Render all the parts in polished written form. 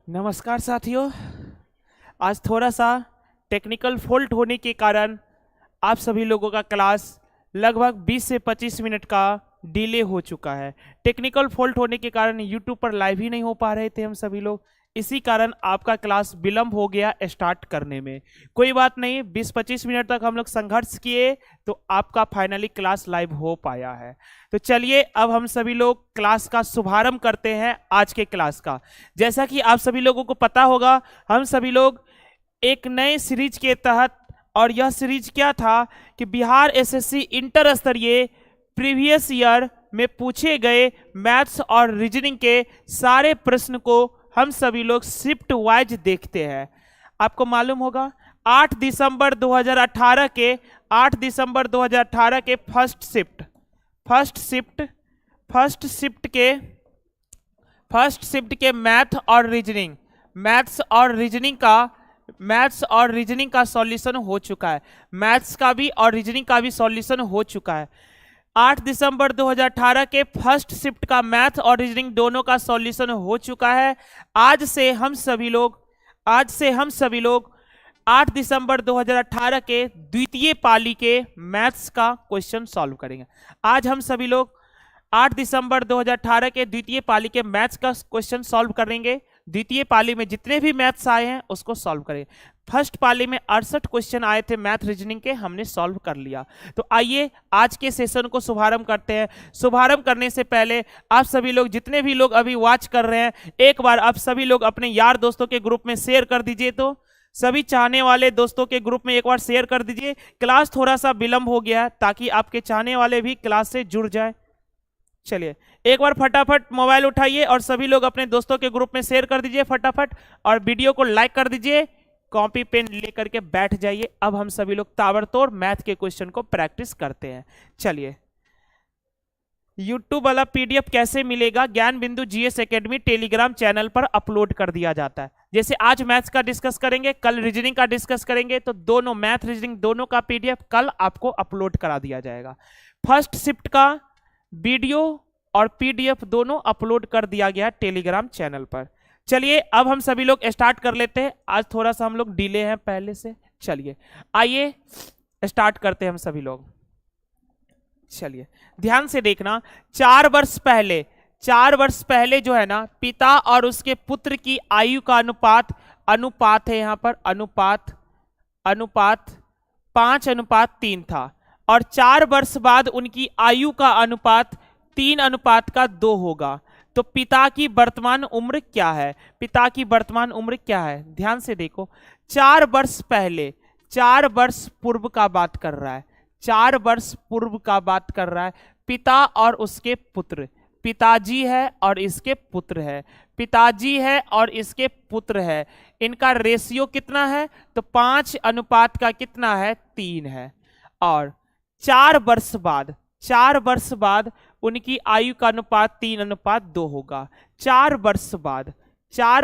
नमस्कार साथियों। आज थोड़ा सा टेक्निकल फॉल्ट होने के कारण आप सभी लोगों का क्लास लगभग 20 से 25 मिनट का डिले हो चुका है। टेक्निकल फॉल्ट होने के कारण यूट्यूब पर लाइव ही नहीं हो पा रहे थे हम सभी लोग, इसी कारण आपका क्लास विलंब हो गया स्टार्ट करने में। कोई बात नहीं, 20-25 मिनट तक हम लोग संघर्ष किए तो आपका फाइनली क्लास लाइव हो पाया है। तो चलिए अब हम सभी लोग क्लास का शुभारंभ करते हैं आज के क्लास का। जैसा कि आप सभी लोगों को पता होगा, हम सभी लोग एक नए सीरीज के तहत, और यह सीरीज क्या था कि बिहार एसएससी इंटर स्तरीय प्रीवियस ईयर में पूछे गए मैथ्स और रीजनिंग के सारे प्रश्न को हम सभी लोग शिफ्ट वाइज देखते हैं। आपको मालूम होगा 8 दिसंबर 2018 के फर्स्ट शिफ्ट के मैथ्स और रीजनिंग का सॉल्यूशन हो चुका है। मैथ्स का भी और रीजनिंग का भी सॉल्यूशन हो चुका है। 8 दिसंबर 2018 के फर्स्ट शिफ्ट का मैथ और रीजनिंग दोनों का सॉल्यूशन हो चुका है। आज से हम सभी लोग 8 दिसंबर 2018 के द्वितीय पाली के मैथ्स का क्वेश्चन सॉल्व करेंगे। आज हम सभी लोग 8 दिसंबर 2018 के द्वितीय पाली के मैथ्स का क्वेश्चन सॉल्व करेंगे। द्वितीय पाली में जितने भी मैथ्स आए हैं उसको सॉल्व करेंगे। फर्स्ट पाली में 68 क्वेश्चन आए थे मैथ रीजनिंग के, हमने सॉल्व कर लिया। तो आइए आज के सेशन को शुभारंभ करते हैं। शुभारंभ करने से पहले आप सभी लोग, जितने भी लोग अभी वॉच कर रहे हैं, एक बार आप सभी लोग अपने यार दोस्तों के ग्रुप में शेयर कर दीजिए। तो सभी चाहने वाले दोस्तों के ग्रुप में एक बार शेयर कर दीजिए। क्लास थोड़ा सा विलंब हो गया है ताकि आपके चाहने वाले भी क्लास से जुड़ जाए। चलिए एक बार फटाफट मोबाइल उठाइए और सभी लोग अपने दोस्तों के ग्रुप में शेयर कर दीजिए फटाफट, और वीडियो को लाइक कर दीजिए। कॉपी पेन लेकर के बैठ जाइए। अब हम सभी लोग ताबड़तोड़ मैथ के क्वेश्चन को प्रैक्टिस करते हैं। चलिए, यूट्यूब वाला पीडीएफ कैसे मिलेगा? ज्ञान बिंदु जीएस एकेडमी टेलीग्राम चैनल पर अपलोड कर दिया जाता है। जैसे आज मैथ्स का डिस्कस करेंगे, कल रीजनिंग का डिस्कस करेंगे, तो दोनों मैथ रीजनिंग दोनों का पीडीएफ कल आपको अपलोड करा दिया जाएगा। फर्स्ट शिफ्ट का वीडियो और पीडीएफ दोनों अपलोड कर दिया गया टेलीग्राम चैनल पर। चलिए अब हम सभी लोग स्टार्ट कर लेते हैं। आज थोड़ा सा हम लोग डिले हैं पहले से। चलिए आइए स्टार्ट करते हैं हम सभी लोग। चलिए ध्यान से देखना, 4 वर्ष पहले जो है ना, पिता और उसके पुत्र की आयु का अनुपात है यहाँ पर, अनुपात 5:3 था, और 4 वर्ष बाद उनकी आयु का अनुपात 3:2 होगा। तो पिता की वर्तमान उम्र क्या है? ध्यान से देखो, 4 वर्ष पूर्व का बात कर रहा है। 4 वर्ष पूर्व का बात कर रहा है। पिता और उसके पुत्र, पिताजी है और इसके पुत्र है, इनका रेशियो कितना है? तो 5 अनुपात का कितना है? 3 है। और 4 वर्ष बाद उनकी आयु का अनुपात 3:2 होगा। 4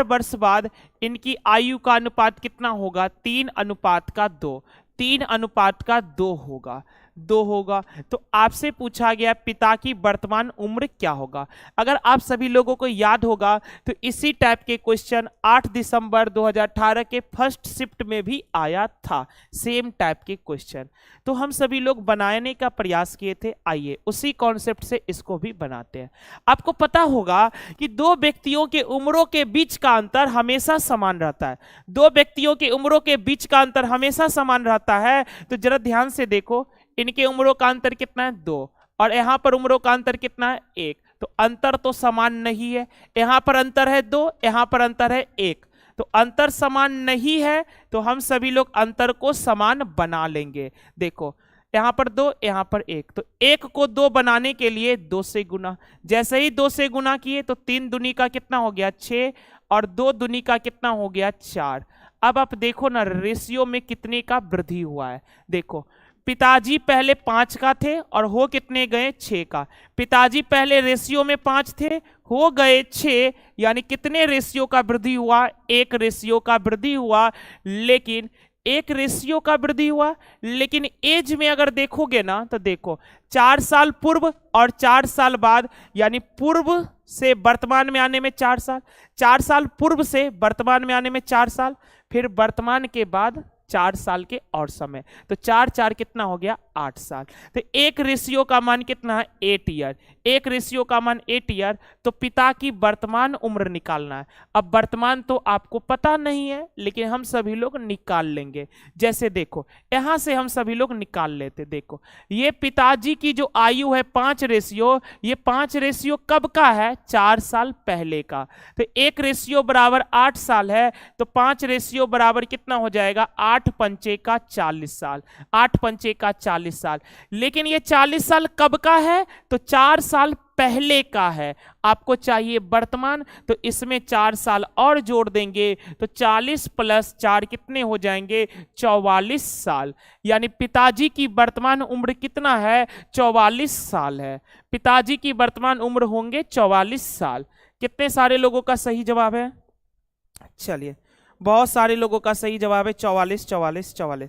वर्ष बाद इनकी आयु का अनुपात कितना होगा? 3:2 होगा। तो आपसे पूछा गया पिता की वर्तमान उम्र क्या होगा। अगर आप सभी लोगों को याद होगा तो इसी टाइप के क्वेश्चन 8 दिसंबर 2018 के फर्स्ट शिफ्ट में भी आया था, सेम टाइप के क्वेश्चन। तो हम सभी लोग बनाने का प्रयास किए थे। आइए उसी कॉन्सेप्ट से इसको भी बनाते हैं। आपको पता होगा कि दो व्यक्तियों के उम्रों के बीच का अंतर हमेशा समान रहता है। तो जरा ध्यान से देखो, इनके उम्रों का अंतर कितना है? 2, और यहां पर उम्रों का अंतर कितना है? 1। तो अंतर तो समान नहीं है। यहां पर अंतर है 2, यहां पर अंतर है 1। तो अंतर समान नहीं है, तो हम सभी लोग अंतर को समान बना लेंगे। देखो यहां पर 2, यहां पर 1, तो 1 को 2 बनाने के लिए 2 से गुना, जैसे ही 2 से गुना किए तो 3 दूनी का कितना हो गया? 6, और 2 दूनी का कितना हो गया? 4। अब आप देखो ना, रेशियो में कितने का वृद्धि हुआ है। देखो पिताजी पहले 5 का थे और हो कितने गए? 6 का। पिताजी पहले रेशियो में 5 थे, हो गए 6, यानी कितने रेशियो का वृद्धि हुआ? 1 रेशियो का वृद्धि हुआ। लेकिन एज में अगर देखोगे ना, तो देखो 4 साल पूर्व और 4 साल बाद, यानी पूर्व से वर्तमान में आने में 4 साल, 4 साल पूर्व से वर्तमान में आने में 4 साल, फिर वर्तमान के बाद 4 साल के और समय, तो 4 4 कितना हो गया 8 साल। तो एक रेशियो का मान कितना है 8 ईयर, एक रेशियो का मान 8 ईयर। तो पिता की वर्तमान उम्र निकालना है। अब वर्तमान तो आपको पता नहीं है, लेकिन हम सभी लोग निकाल लेंगे। जैसे देखो यहां से हम सभी लोग निकाल लेते। देखो ये पिताजी की जो आयु है 5 रेशियो, ये 5 रेशियो कब का है 4 साल पहले का। तो एक रेशियो बराबर 8 साल है, तो 5 रेशियो बराबर कितना हो जाएगा 8 पंचे का 40 साल, 8 पंचे का 40 साल। लेकिन ये 40 साल कब का है, तो 4 साल पहले का है। आपको चाहिए वर्तमान, तो इसमें 4 साल और जोड़ देंगे, तो 40 + 4 कितने हो जाएंगे 44 साल। यानी पिताजी की वर्तमान उम्र कितना है 44 साल है। पिताजी की वर्तमान उम्र होंगे 44 साल। कितने सारे लोगों का सही जवाब है? चलिए बहुत सारे लोगों का सही जवाब है 44 44 44।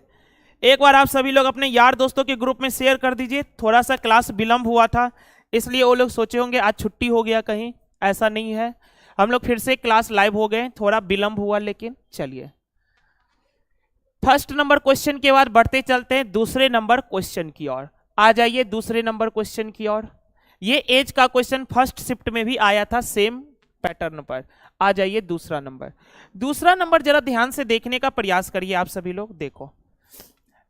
एक बार आप सभी लोग अपने यार दोस्तों के ग्रुप में शेयर कर दीजिए। थोड़ा सा क्लास विलंब हुआ था, इसलिए वो लोग सोचे होंगे आज छुट्टी हो गया, कहीं ऐसा नहीं है। हम लोग फिर से क्लास लाइव हो गए, थोड़ा विलंब हुआ, लेकिन चलिए फर्स्ट नंबर क्वेश्चन के बाद बढ़ते चलते हैं दूसरे नंबर क्वेश्चन की ओर। आ जाइए दूसरे नंबर क्वेश्चन की ओर। ये एज का क्वेश्चन फर्स्ट शिफ्ट में भी आया था सेम पैटर्न पर। आ जाइए दूसरा नंबर। दूसरा नंबर जरा ध्यान से देखने का प्रयास करिए आप सभी लोग। देखो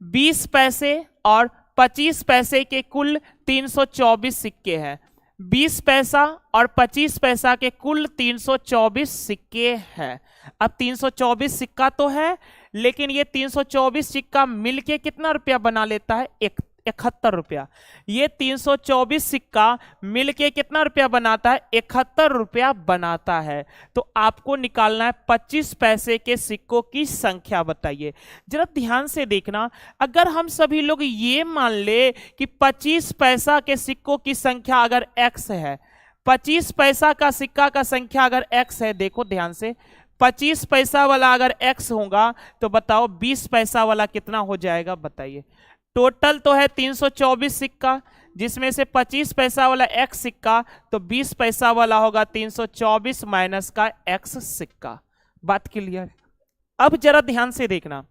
20 पैसे और 25 पैसे के कुल 324 सिक्के हैं। 20 पैसा और 25 पैसा के कुल 324 सिक्के हैं। अब 324 सिक्का तो है, लेकिन ये 324 सिक्का मिलके कितना रुपया बना लेता है 71 रुपया। ये 324 सिक्का मिलके कितना रुपया बनाता है 71 रुपया बनाता है। तो आपको निकालना है 25 पैसे के सिक्कों की संख्या। बताइए जरा ध्यान से देखना। अगर हम सभी लोग ये मान ले कि 25 पैसा के सिक्कों की संख्या अगर x है, 25 पैसा का सिक्का का संख्या अगर x है, देखो ध्यान से 25 पैसा वाला अगर x होगा, तो बताओ 20 पैसा वाला कितना हो जाएगा बताइए। टोटल तो है 324 सिक्का, जिसमें से 25 पैसा वाला x सिक्का, तो 20 पैसा वाला होगा 324 माइनस का x सिक्का। बात क्लियर? अब जरा ध्यान से देखना,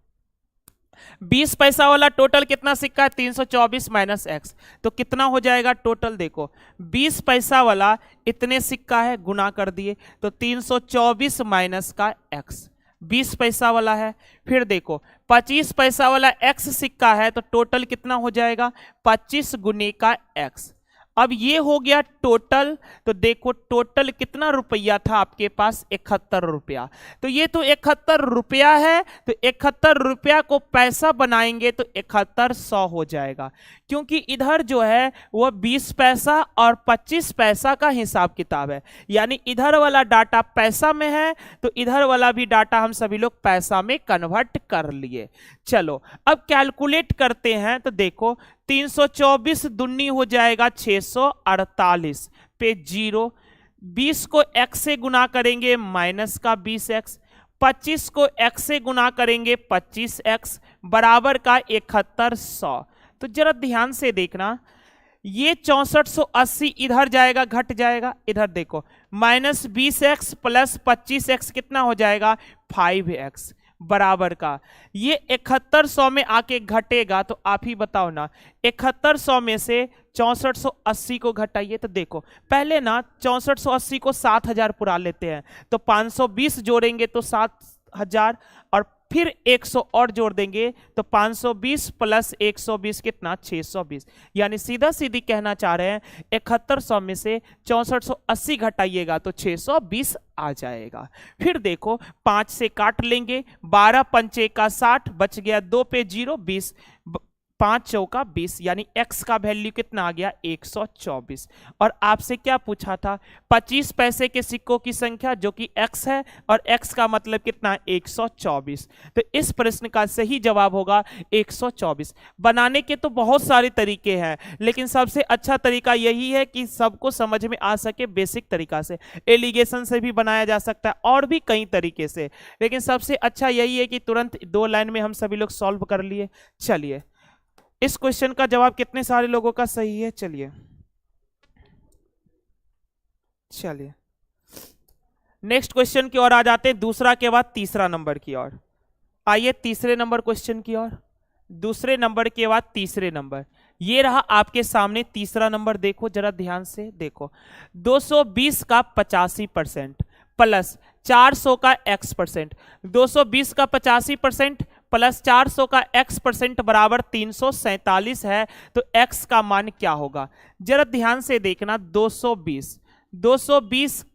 20 पैसा वाला टोटल कितना सिक्का है 324 माइनस x, तो कितना हो जाएगा टोटल। देखो 20 पैसा वाला इतने सिक्का है, गुना कर दिए, तो 324 माइनस का x 20 पैसा वाला है। फिर देखो 25 पैसा वाला x सिक्का है, तो टोटल कितना हो जाएगा 25 गुने का x। अब ये हो गया टोटल, तो देखो टोटल कितना रुपया था आपके पास 71 रुपया। तो ये तो 71 रुपया है, तो 71 रुपया को पैसा बनाएंगे तो 7100 हो जाएगा, क्योंकि इधर जो है वह 20 पैसा और 25 पैसा का हिसाब किताब है। यानी इधर वाला डाटा पैसा में है, तो इधर वाला भी डाटा हम सभी लोग पैसा में कन्वर्ट कर लिए। चलो अब कैलकुलेट करते हैं। तो देखो 324 दूनी हो जाएगा 648 पे 0, 20 को x से गुना करेंगे माइनस का 20x, 25 को x से गुना करेंगे 25x बराबर का 7100। तो जरा ध्यान से देखना, ये 6480 इधर जाएगा घट जाएगा। इधर देखो माइनस 20x प्लस 25x कितना हो जाएगा 5x बराबर का, ये 7100 में आके घटेगा। तो आप ही बताओ ना, 7100 में से 6480 को घटाइए। तो देखो पहले ना 6480 को 7000 पुरा लेते हैं, तो 520 जोड़ेंगे तो 7000, और फिर 100 और जोड़ देंगे तो 520 प्लस 120 कितना 620। यानी सीधा सीधी कहना चाह रहे हैं 7100 में से 6480 घटाइएगा तो 620 आ जाएगा। फिर देखो 5 से काट लेंगे, 12 पंचे का 60, बच गया 2 पे 0 20, 5 चौका 20, यानी x का वैल्यू कितना आ गया 124। और आपसे क्या पूछा था 25 पैसे के सिक्कों की संख्या, जो कि x है, और x का मतलब कितना 124। तो इस प्रश्न का सही जवाब होगा 124। बनाने के तो बहुत सारे तरीके हैं, लेकिन सबसे अच्छा तरीका यही है कि सबको समझ में आ सके बेसिक तरीका से। एलिगेशन से भी बनाया जा सकता है और भी कई तरीके से, लेकिन सबसे अच्छा यही है कि तुरंत 2 लाइन में हम सभी लोग सॉल्व कर लिए। चलिए इस क्वेश्चन का जवाब कितने सारे लोगों का सही है, चलिए नेक्स्ट क्वेश्चन की ओर आ जाते हैं, दूसरा के बाद तीसरा नंबर की ओर। आइए तीसरे नंबर क्वेश्चन की ओर। दूसरे नंबर के बाद तीसरे नंबर, ये रहा आपके सामने तीसरा नंबर। देखो जरा ध्यान से देखो, 220 का 85% प्लस 400 का x%। 220 का 85% प्लस 400 का x% बराबर 347 है। तो x का मान क्या होगा? जरा ध्यान से देखना, 220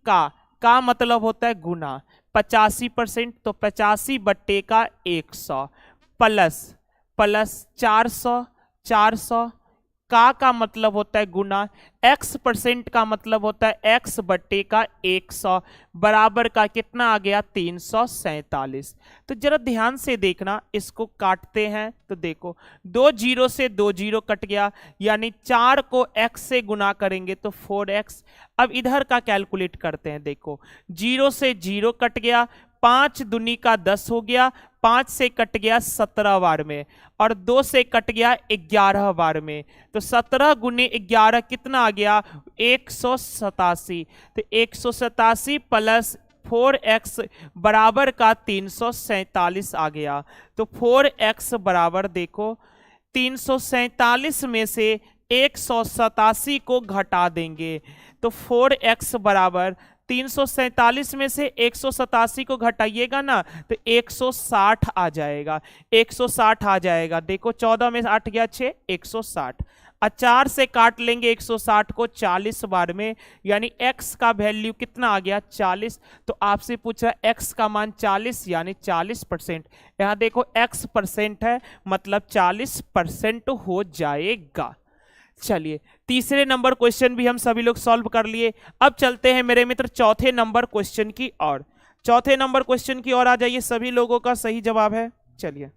का मतलब होता है गुना 85%, तो 85 बट्टे का 100 प्लस 400 का मतलब होता है गुना x% का मतलब होता है x बट्टे का 100 बराबर का कितना आ गया? 347। तो जरा ध्यान से देखना, इसको काटते हैं तो देखो 2 जीरो से 2 जीरो कट गया, यानी 4 को x से गुना करेंगे तो 4x। अब इधर का कैलकुलेट करते हैं, देखो 0 से 0 कट गया, 5 दूनी का 10 हो गया, 5 से कट गया 17 बार में, और 2 से कट गया 11 बार में। तो 17 गुने 11 कितना आ गया? 187। तो 187 प्लस 4x बराबर का 347 आ गया। तो 4x बराबर देखो 347 में से 187 को घटा देंगे, तो 4x बराबर 347 में से 187 को घटाइएगा ना तो 160 आ जाएगा। 160 आ जाएगा। देखो 14 में 8 गया 6, 160। 4 से काट लेंगे 160 को 40 बार में, यानी x का वैल्यू कितना आ गया? 40। तो आपसे पूछ रहा है x का मान 40 यानी 40%। यहाँ देखो x% है, मतलब 40% हो जाएगा। चलिए तीसरे नंबर क्वेश्चन भी हम सभी लोग सॉल्व कर लिए। अब चलते हैं मेरे मित्र चौथे नंबर क्वेश्चन की ओर। चौथे नंबर क्वेश्चन की ओर आ जाइए, सभी लोगों का सही जवाब है। चलिए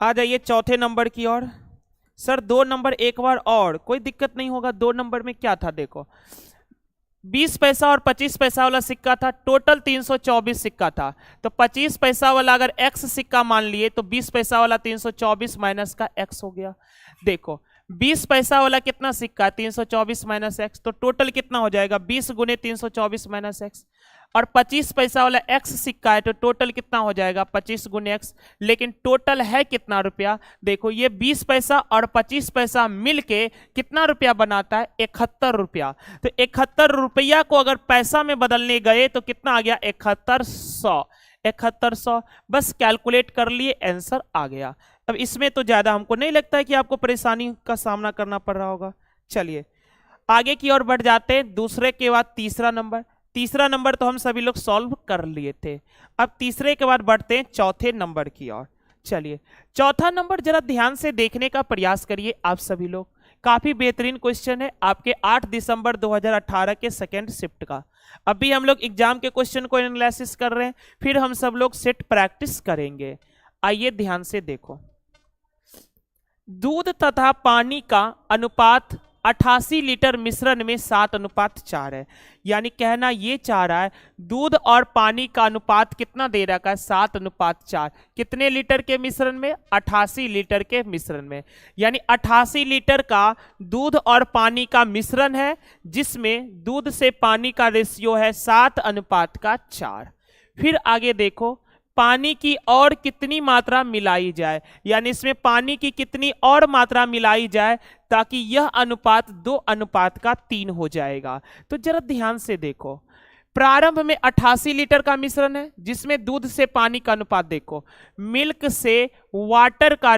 आ जाइए चौथे नंबर की ओर। सर 2 नंबर एक बार और, कोई दिक्कत नहीं होगा। 2 नंबर में क्या था? देखो 20 पैसा और 25 पैसा वाला सिक्का था, टोटल 324 सिक्का था। तो 25 पैसा वाला अगर x सिक्का मान लिए तो 20 पैसा वाला 324 माइनस का x हो गया। देखो 20 पैसा वाला कितना सिक्का है? 324 माइनस x, तो टोटल कितना हो जाएगा? 20 गुने 324 माइनस x। और 25 पैसा वाला x सिक्का है, तो टोटल कितना हो जाएगा? 25 गुने x। लेकिन टोटल है कितना रुपया? देखो ये 20 पैसा और 25 पैसा मिलके कितना रुपया बनाता है? 71 रुपया। तो 71 रुपया को अगर पैसा में बदलने गए तो कितना आ गया? 7100। 7100 बस कैलकुलेट कर लिए, आंसर आ गया। अब इसमें तो ज्यादा हमको नहीं लगता है कि आपको परेशानी का सामना करना पड़ रहा होगा। चलिए आगे की ओर बढ़ जाते हैं। दूसरे के बाद तीसरा नंबर। तीसरा नंबर तो हम सभी लोग सॉल्व कर लिए थे। अब तीसरे के बाद बढ़ते हैं चौथे नंबर की ओर। चलिए चौथा नंबर जरा ध्यान से देखने का प्रयास करिए आप सभी लोग। काफी बेहतरीन क्वेश्चन है, आपके 8 दिसंबर 2018 के सेकेंड शिफ्ट का। अभी हम लोग एग्जाम के क्वेश्चन को एनालिसिस कर रहे हैं, फिर हम सब लोग सेट प्रैक्टिस करेंगे। आइए ध्यान से देखो, दूध तथा पानी का अनुपात 88 लीटर मिश्रण में 7:4 है। यानी कहना ये चाह रहा है दूध और पानी का अनुपात कितना दे रखा है? 7:4। कितने लीटर के मिश्रण में? 88 लीटर के मिश्रण में। यानी 88 लीटर का दूध और पानी का मिश्रण है, जिसमें दूध से पानी का रेशियो है 7:4। फिर आगे देखो पानी की और कितनी मात्रा मिलाई जाए, यानी इसमें पानी की कितनी और मात्रा मिलाई जाए ताकि यह अनुपात 2:3 हो जाएगा। तो जरा ध्यान से देखो, प्रारंभ में 88 लीटर का मिश्रण है, जिसमें दूध से पानी का अनुपात देखो, मिल्क से वाटर का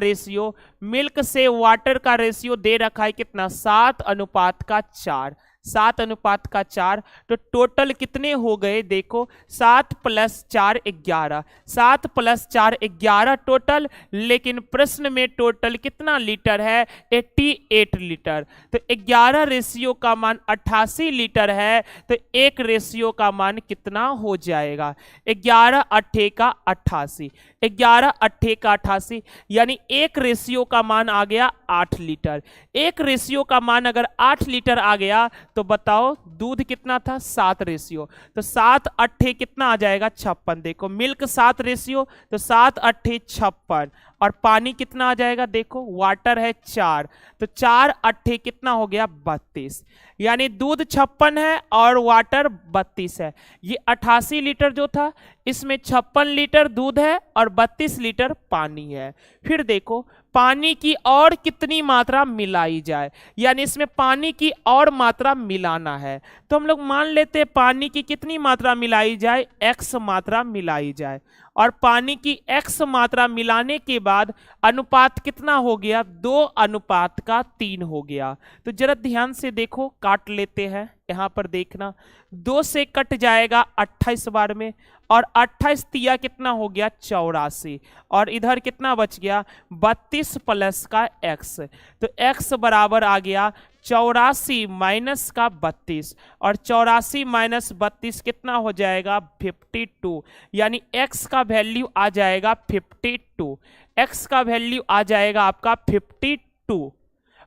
रेशियो दे रखा है कितना? 7:4। 7:4। तो टोटल कितने हो गए? देखो 7 + 4 11। 7 + 4 11 टोटल, लेकिन प्रश्न में टोटल कितना लीटर है? 88 लीटर। तो 11 रेशियो का मान 88 लीटर है, तो 1 रेशियो का मान कितना हो जाएगा? 11 8 का 88। 11 8 का 88, यानी 1 रेशियो का मान आ गया 8 लीटर। 1 रेशियो का मान अगर 8 लीटर आ गया तो बताओ दूध कितना था? 7 रेशियो। तो 7 8 कितना आ जाएगा? 56। देखो मिल्क 7 रेशियो, तो 7 8 56, और पानी कितना आ जाएगा, देखो वाटर है 4, तो 4 अट्ठे कितना हो गया 32, यानी दूध 56 है और वाटर 32 है। ये 88 लीटर जो था इसमें 56 लीटर दूध है और 32 लीटर पानी है। फिर देखो पानी की और कितनी मात्रा मिलाई जाए, यानी इसमें पानी की और मात्रा मिलाना है, तो हम लोग मान लेते हैं पानी की कितनी मात्रा मिलाई जाए, x मात्रा मिलाई जाए, और पानी की x मात्रा मिलाने के बाद अनुपात कितना हो गया, 2:3 हो गया। तो जरा ध्यान से देखो, काट लेते हैं, यहां पर देखना 2 से कट जाएगा 28 बार में, और 28 तिया कितना हो गया 84, और इधर कितना बच गया 32 प्लस का x, तो x बराबर आ गया 84 माइनस का 32, और 84 माइनस 32 कितना हो जाएगा 52, यानी x का वैल्यू आ जाएगा 52, x का वैल्यू आ जाएगा आपका 52।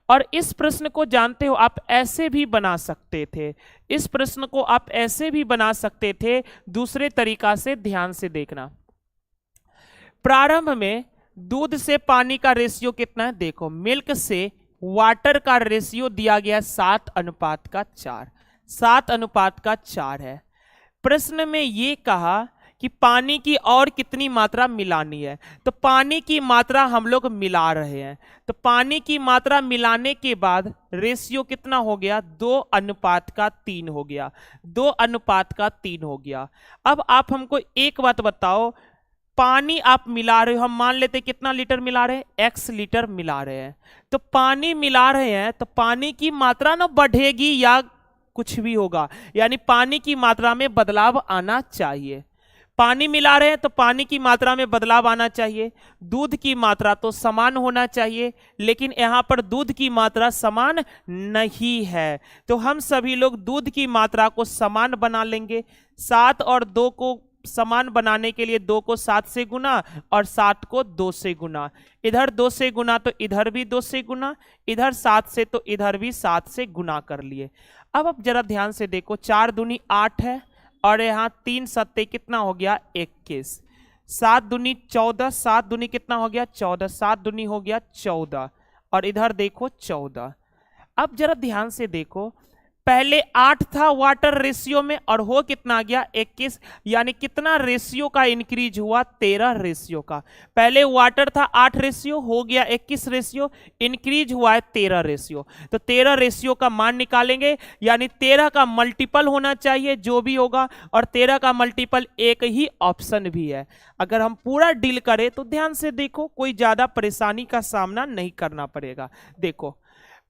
और इस प्रश्न को जानते हो आप ऐसे भी बना सकते थे, इस प्रश्न को आप ऐसे भी बना सकते थे दूसरे तरीका से, ध्यान से देखना। प्रारंभ में दूध से पानी का रेशियो कितना है, देखो मिल्क से वाटर का रेशियो दिया गया 7:4, 7:4 है। प्रश्न में ये कहा कि पानी की और कितनी मात्रा मिलानी है, तो पानी की मात्रा हम लोग मिला रहे हैं, तो पानी की मात्रा मिलाने के बाद रेशियो कितना हो गया 2:3 हो गया, 2:3 हो गया। अब आप हमको एक बात बताओ, पानी आप मिला रहे हो, हम मान लेते कितना लीटर मिला रहे हैं, x लीटर मिला रहे हैं, तो पानी मिला रहे हैं तो पानी की मात्रा ना बढ़ेगी या कुछ भी होगा, यानी पानी की मात्रा में बदलाव आना चाहिए। पानी मिला रहे हैं तो पानी की मात्रा में बदलाव आना चाहिए, दूध की मात्रा तो समान होना चाहिए, लेकिन यहाँ पर दूध की मात्रा समान नहीं है, तो हम सभी लोग दूध की मात्रा को समान बना लेंगे। 7 और 2 को समान बनाने के लिए 2 को 7 से गुना और 7 को 2 से गुना, इधर 2 से गुना तो इधर भी 2 से गुना, इधर 7 से तो इधर भी 7 से गुना कर लिए। अब जरा ध्यान से देखो, 4 दूनी 8 है और यहाँ 3 सत्ते कितना हो गया 21, 7 दूनी 14, 7 दूनी कितना हो गया 14, 7 दूनी हो गया 14, और इधर देखो 14। अब जरा ध्यान से देखो, पहले 8 था वाटर रेशियो में और हो कितना गया 21, यानी कितना रेशियो का इंक्रीज हुआ 13 रेशियो का। पहले वाटर था 8 रेशियो, हो गया 21 रेशियो, इंक्रीज हुआ है 13 रेशियो, तो 13 रेशियो का मान निकालेंगे, यानी 13 का मल्टीपल होना चाहिए जो भी होगा, और 13 का मल्टीपल एक ही ऑप्शन भी है। अगर हम पूरा डील करें तो ध्यान से देखो, कोई ज्यादा परेशानी का सामना नहीं करना पड़ेगा। देखो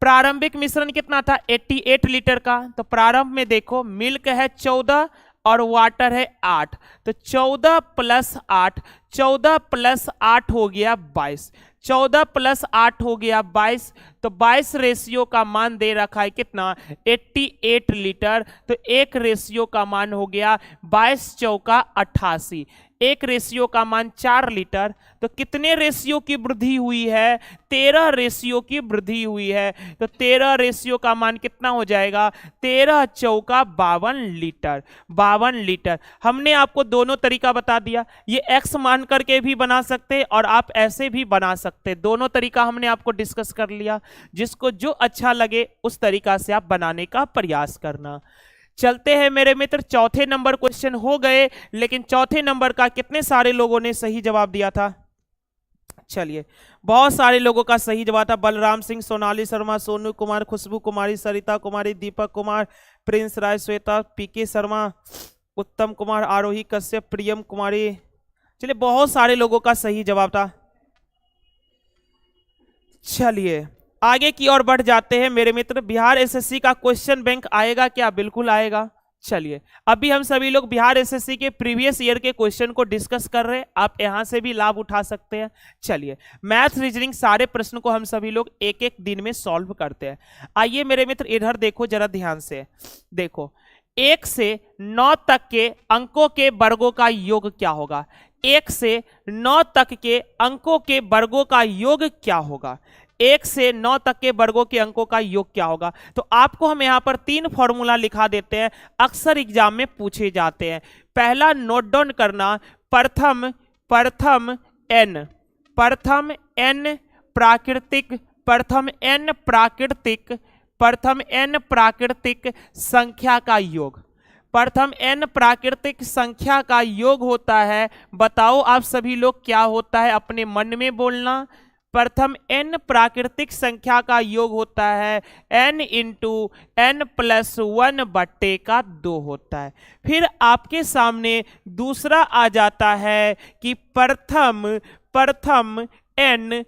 प्रारंभिक मिश्रण कितना था 88 लीटर का, तो प्रारंभ में देखो मिल्क है 14 और वाटर है 8, तो 14 प्लस 8, 14 प्लस 8 हो गया 22, 14 प्लस 8 हो गया 22, तो 22 रेशियो का मान दे रखा है कितना 88 लीटर, तो एक रेशियो का मान हो गया 22 चौका 88, एक रेशियो का मान 4 लीटर, तो कितने रेशियो की वृद्धि हुई है 13 रेशियो की वृद्धि हुई है, तो 13 रेशियो का मान कितना हो जाएगा 13 चौका 52 लीटर, 52 लीटर। हमने आपको दोनों तरीका बता दिया, ये x मान करके भी बना सकते और आप ऐसे भी बना सकते, दोनों तरीका हमने आपको डिस्कस कर लिया, जिसको जो अच्छा लगे उस तरीका से आप बनाने का प्रयास करना। चलते हैं मेरे मित्र, चौथे नंबर क्वेश्चन हो गए, लेकिन चौथे नंबर का कितने सारे लोगों ने सही जवाब दिया था, चलिए बहुत सारे लोगों का सही जवाब था। बलराम सिंह, सोनाली शर्मा, सोनू कुमार, खुशबू कुमारी, सरिता कुमारी, दीपक कुमार, प्रिंस राय, श्वेता, पीके शर्मा, उत्तम कुमार, आरोही कश्यप, प्रियम कुमारी, चलिए बहुत सारे लोगों का सही जवाब था। चलिए आगे की ओर बढ़ जाते हैं मेरे मित्र। बिहार एसएससी का क्वेश्चन बैंक आएगा क्या, बिल्कुल आएगा। चलिए अभी हम सभी लोग बिहार एसएससी के प्रीवियस ईयर के क्वेश्चन को डिस्कस कर रहे हैं, आप यहां से भी लाभ उठा सकते हैं। चलिए मैथ रीजनिंग सारे प्रश्न को हम सभी लोग एक एक दिन में सॉल्व करते हैं। आइए मेरे मित्र इधर देखो जरा ध्यान से, देखो 1 से 9 तक के अंकों के वर्गों का योग क्या होगा, 1 से 9 तक के अंकों के वर्गों का योग क्या होगा, 1 से 9 तक के वर्गों के अंकों का योग क्या होगा। तो आपको हम यहां पर 3 फॉर्मूला लिखा देते हैं, अक्सर एग्जाम में पूछे जाते हैं। पहला नोट डाउन करना, प्रथम n, प्रथम n प्राकृतिक संख्या का योग। प्रथम n प्राकृतिक संख्या का योग होता है। बताओ आप सभी लोग क्या होता है, अपने मन में बोलना। प्रथम n प्राकृतिक संख्या का योग होता है n इंटू n प्लस 1 बट्टे का 2 होता है। फिर आपके सामने दूसरा आ जाता है कि प्रथम n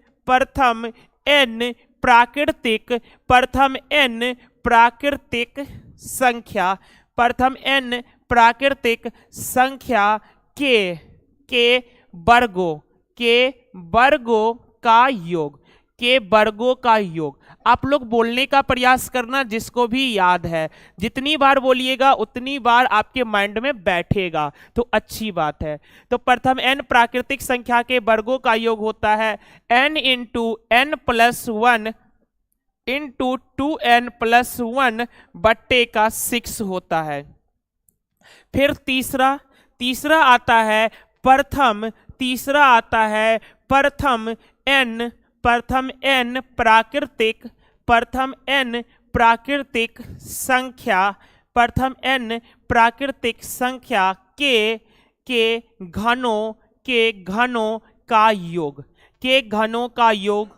प्राकृतिक संख्या के वर्गों का योग। आप लोग बोलने का प्रयास करना, जिसको भी याद है जितनी बार बोलिएगा उतनी बार आपके माइंड में बैठेगा तो अच्छी बात है। तो प्रथम n प्राकृतिक संख्या के वर्गों का योग होता है n into n plus 1 into 2n plus 1 बट्टे का 6 होता है। फिर तीसरा आता है प्रथम n प्राकृतिक संख्या के घनों का योग।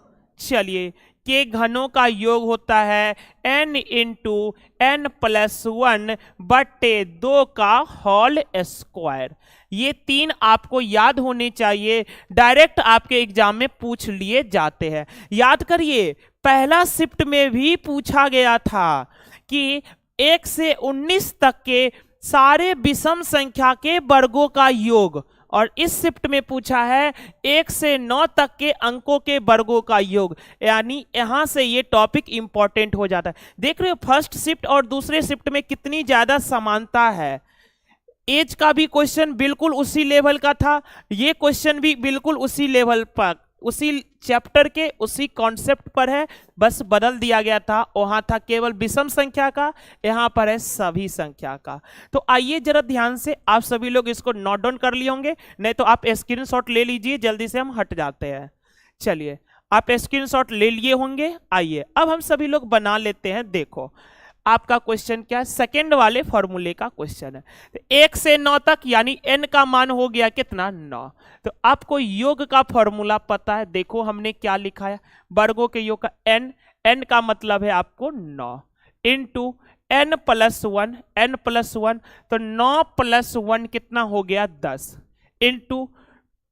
चलिए, के घनों का योग होता है n इंटू n प्लस 1 बट्टे 2 का होल स्क्वायर। ये 3 आपको याद होने चाहिए, डायरेक्ट आपके एग्जाम में पूछ लिए जाते हैं। याद करिए, पहला शिफ्ट में भी पूछा गया था कि 1 से 19 तक के सारे विषम संख्या के वर्गों का योग, और इस शिफ्ट में पूछा है 1 से 9 तक के अंकों के वर्गों का योग। यानी यहां से ये टॉपिक इंपॉर्टेंट हो जाता है। देख रहे हो फर्स्ट शिफ्ट और दूसरे शिफ्ट में कितनी ज्यादा समानता है। एज का भी क्वेश्चन बिल्कुल उसी लेवल का था, ये क्वेश्चन भी बिल्कुल उसी लेवल पर, उसी चैप्टर के उसी कॉन्सेप्ट पर है, बस बदल दिया गया था। वहां था केवल विषम संख्या का, यहां पर है सभी संख्या का। तो आइए जरा ध्यान से आप सभी लोग इसको नोट डाउन कर लिए होंगे, नहीं तो आप स्क्रीनशॉट ले लीजिए, जल्दी से हम हट जाते हैं। चलिए, आप स्क्रीनशॉट ले लिए होंगे। आइए अब हम सभी लोग बना लेते हैं। देखो आपका क्वेश्चन क्या है, सेकेंड वाले फॉर्मूले का क्वेश्चन है। तो 1 से 9 तक यानी n का मान हो गया कितना, 9। तो आपको योग का फॉर्मूला पता है। देखो हमने क्या लिखा है, वर्गों के योग का n का मतलब है आपको 9 इंटू n प्लस 1, तो 9 प्लस 1 कितना हो गया 10 इंटू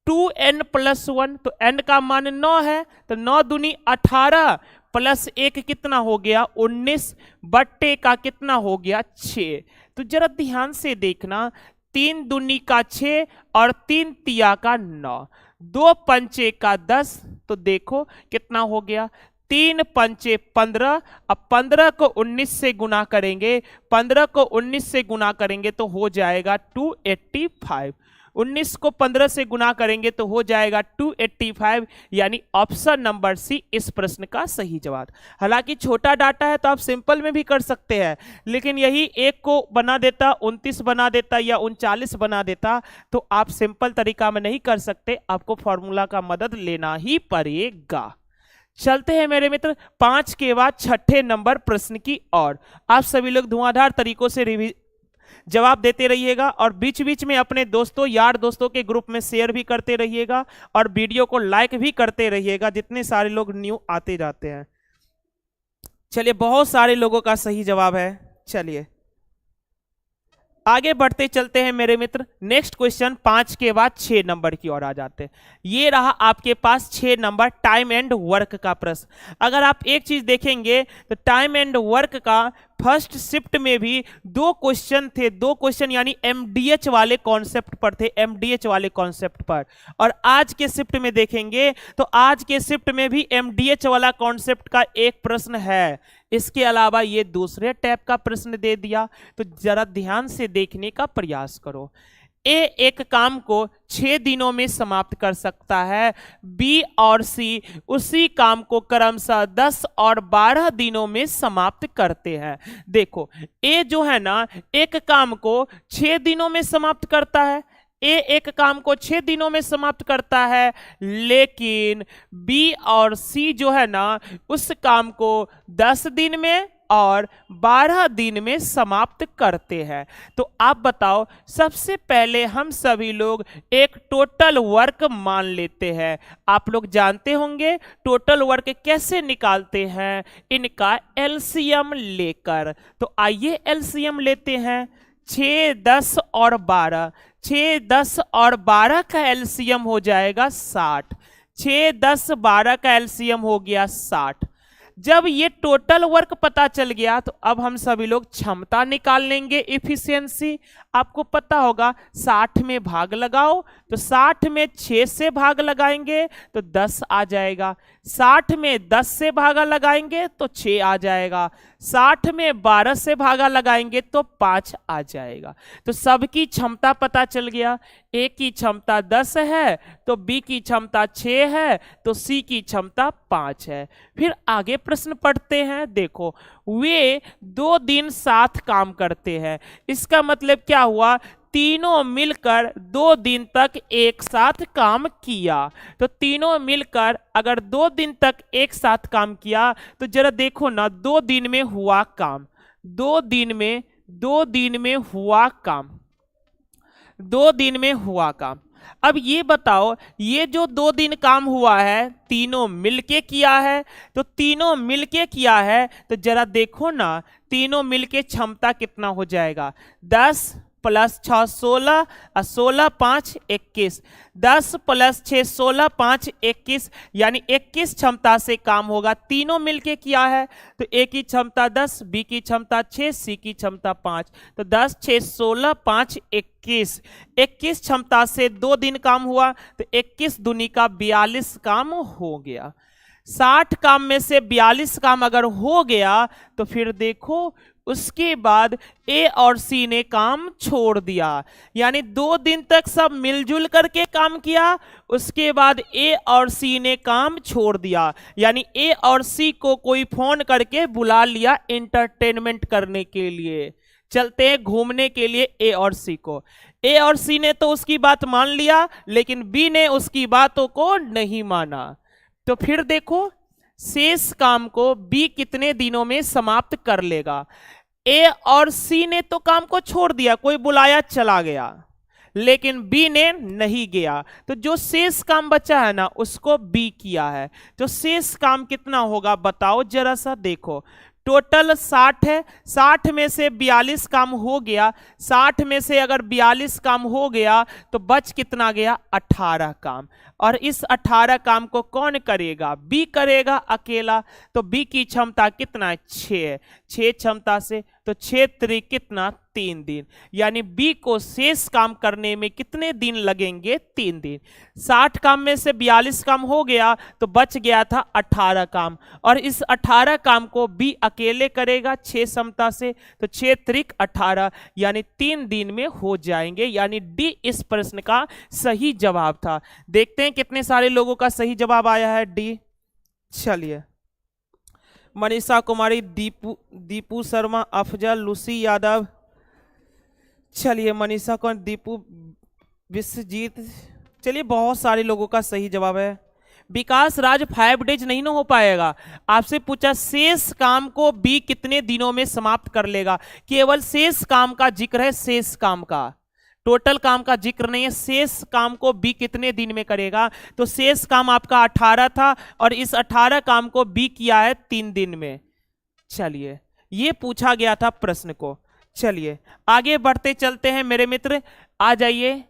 2n प्लस 1, तो n का मान 9 है, तो 9 दूनी 18 प्लस 1 कितना हो गया 19 बट्टे का कितना हो गया 6। तो जरा ध्यान से देखना, 3 दूनी का 6 और 3 तिया का 9, 2 पंचे का 10, तो देखो कितना हो गया 3 पंचे 15। अब 15 को 19 से गुना करेंगे, 15 को 19 से गुना करेंगे तो हो जाएगा 285। 19 को 15 से गुना करेंगे तो हो जाएगा 285, यानी ऑप्शन नंबर सी इस प्रश्न का सही जवाब। हालांकि छोटा डाटा है तो आप सिंपल में भी कर सकते हैं, लेकिन यही 1 को बना देता, 29 बना देता या 39 बना देता, तो आप सिंपल तरीका में नहीं कर सकते, आपको फॉर्मूला का मदद लेना ही पड़ेगा। चलते हैं मेरे मित्र 5 के बाद 6ठे नंबर प्रश्न की ओर। आप सभी लोग धुआंधार तरीकों से जवाब देते रहिएगा और बीच बीच में अपने दोस्तों यार दोस्तों के ग्रुप में शेयर भी करते रहिएगा और वीडियो को लाइक भी करते रहिएगा, जितने सारे लोग न्यू आते जाते हैं। चलिए, बहुत सारे लोगों का सही जवाब है। चलिए आगे बढ़ते चलते हैं मेरे मित्र। नेक्स्ट क्वेश्चन 5 के बाद 6 नंबर की ओर आ जाते हैं। ये रहा आपके पास 6 नंबर टाइम एंड वर्क का प्रश्न। अगर आप एक चीज देखेंगे तो टाइम एंड वर्क का फर्स्ट शिफ्ट में भी 2 क्वेश्चन थे, 2 क्वेश्चन यानी एमडीएच वाले कॉन्सेप्ट पर थे, एमडीएच वाले कॉन्सेप्ट पर। और आज के शिफ्ट में देखेंगे तो आज के शिफ्ट में भी एमडीएच वाला कॉन्सेप्ट का एक प्रश्न है। इसके अलावा ये दूसरे टाइप का प्रश्न दे दिया, तो जरा ध्यान से देखने का प्रयास करो। ए एक काम को 6 दिनों में समाप्त कर सकता है, बी और सी उसी काम को क्रमशः 10 और 12 दिनों में समाप्त करते हैं। देखो ए जो है ना, एक काम को 6 दिनों में समाप्त करता है, ए एक काम को 6 दिनों में समाप्त करता है, लेकिन बी और सी जो है ना उस काम को 10 दिन में और 12 दिन में समाप्त करते हैं। तो आप बताओ, सबसे पहले हम सभी लोग एक टोटल वर्क मान लेते हैं। आप लोग जानते होंगे टोटल वर्क कैसे निकालते हैं, इनका एलसीएम लेकर। तो आइए एलसीएम लेते हैं। 6, 10 और 12, 6, 10 और 12 का एलसीएम हो जाएगा 60। 6, 10, 12 का एलसीएम हो गया 60। जब ये टोटल वर्क पता चल गया तो अब हम सभी लोग क्षमता निकाल लेंगे, इफिशियंसी। आपको पता होगा 60 में भाग लगाओ, तो 60 में 6 से भाग लगाएंगे तो 10 आ जाएगा। 60 में 10 से भागा लगाएंगे तो 6 आ जाएगा। 60 में 12 से भागा लगाएंगे तो 5 आ जाएगा। तो सबकी क्षमता पता चल गया। ए की क्षमता 10 है तो बी की क्षमता 6 है तो सी की क्षमता 5 है। फिर आगे प्रश्न पढ़ते हैं। देखो, वे 2 दिन साथ काम करते हैं। इसका मतलब क्या हुआ, तीनों मिलकर 2 दिन तक एक साथ काम किया। तो तीनों मिलकर अगर 2 दिन तक एक साथ काम किया तो जरा देखो ना, 2 दिन में हुआ काम, 2 दिन में हुआ काम, 2 दिन में हुआ काम। अब ये बताओ, ये जो 2 दिन काम हुआ है तीनों मिलके किया है, तो तीनों मिलके किया है तो जरा देखो ना, तीनों मिलके क्षमता कितना हो जाएगा, 10 + 6 16 और 16 5 21। 10 + 6 16 5 21, यानी 21 क्षमता से काम होगा। तीनों मिलके किया है तो ए की क्षमता 10, बी की क्षमता 6, सी की क्षमता 5। तो 10 6 16 5 21, 21 क्षमता से 2 दिन काम हुआ तो 21 दूनी का 42 काम हो गया। 60 काम में से 42 काम अगर हो गया तो फिर देखो उसके बाद ए और सी ने काम छोड़ दिया, यानी 2 दिन तक सब मिलजुल करके काम किया, उसके बाद ए और सी ने काम छोड़ दिया, यानी ए और सी को कोई फोन करके बुला लिया एंटरटेनमेंट करने के लिए, चलते हैं घूमने के लिए ए और सी को। ए और सी ने तो उसकी बात मान लिया, लेकिन बी ने उसकी बातों को नहीं माना। तो फिर देखो शेष काम को बी कितने दिनों में समाप्त कर लेगा। ए और सी ने तो काम को छोड़ दिया, कोई बुलाया चला गया, लेकिन बी ने नहीं गया, तो जो शेष काम बचा है ना उसको बी किया है। तो शेष काम कितना होगा बताओ जरा सा। देखो टोटल 60 है, 60 में से 42 काम हो गया, 60 में से अगर 42 काम हो गया तो बच कितना गया, 18 काम। और इस 18 काम को कौन करेगा, बी करेगा अकेला। तो बी की क्षमता कितना है, 6 है, 6 क्षमता से, तो 6 त्रिक कितना, 3 दिन, यानी बी को शेष काम करने में कितने दिन लगेंगे, 3 दिन। 60 काम में से 42 काम हो गया तो बच गया था 18 काम, और इस 18 काम को बी अकेले करेगा 6 क्षमता से, तो 6 त्रिक 18, यानी 3 दिन में हो जाएंगे, यानी डी इस प्रश्न का सही जवाब था। देखते हैं कितने सारे लोगों का सही जवाब आया है, डी। चलिए, मनीषा कुमारी, दीपू शर्मा, अफजल, लूसी यादव, चलिए मनीषा को, दीपू, विश्वजीत, चलिए बहुत सारे लोगों का सही जवाब है। विकास राज 5 डेज नहीं ना हो पाएगा, आपसे पूछा शेष काम को बी कितने दिनों में समाप्त कर लेगा, केवल शेष काम का जिक्र है, शेष काम का, टोटल काम का जिक्र नहीं है। शेष काम को बी कितने दिन में करेगा, तो शेष काम आपका 18 था और इस 18 काम को बी किया है 3 दिन में। चलिए ये पूछा गया था प्रश्न को। चलिए आगे बढ़ते चलते हैं मेरे मित्र, आ जाइए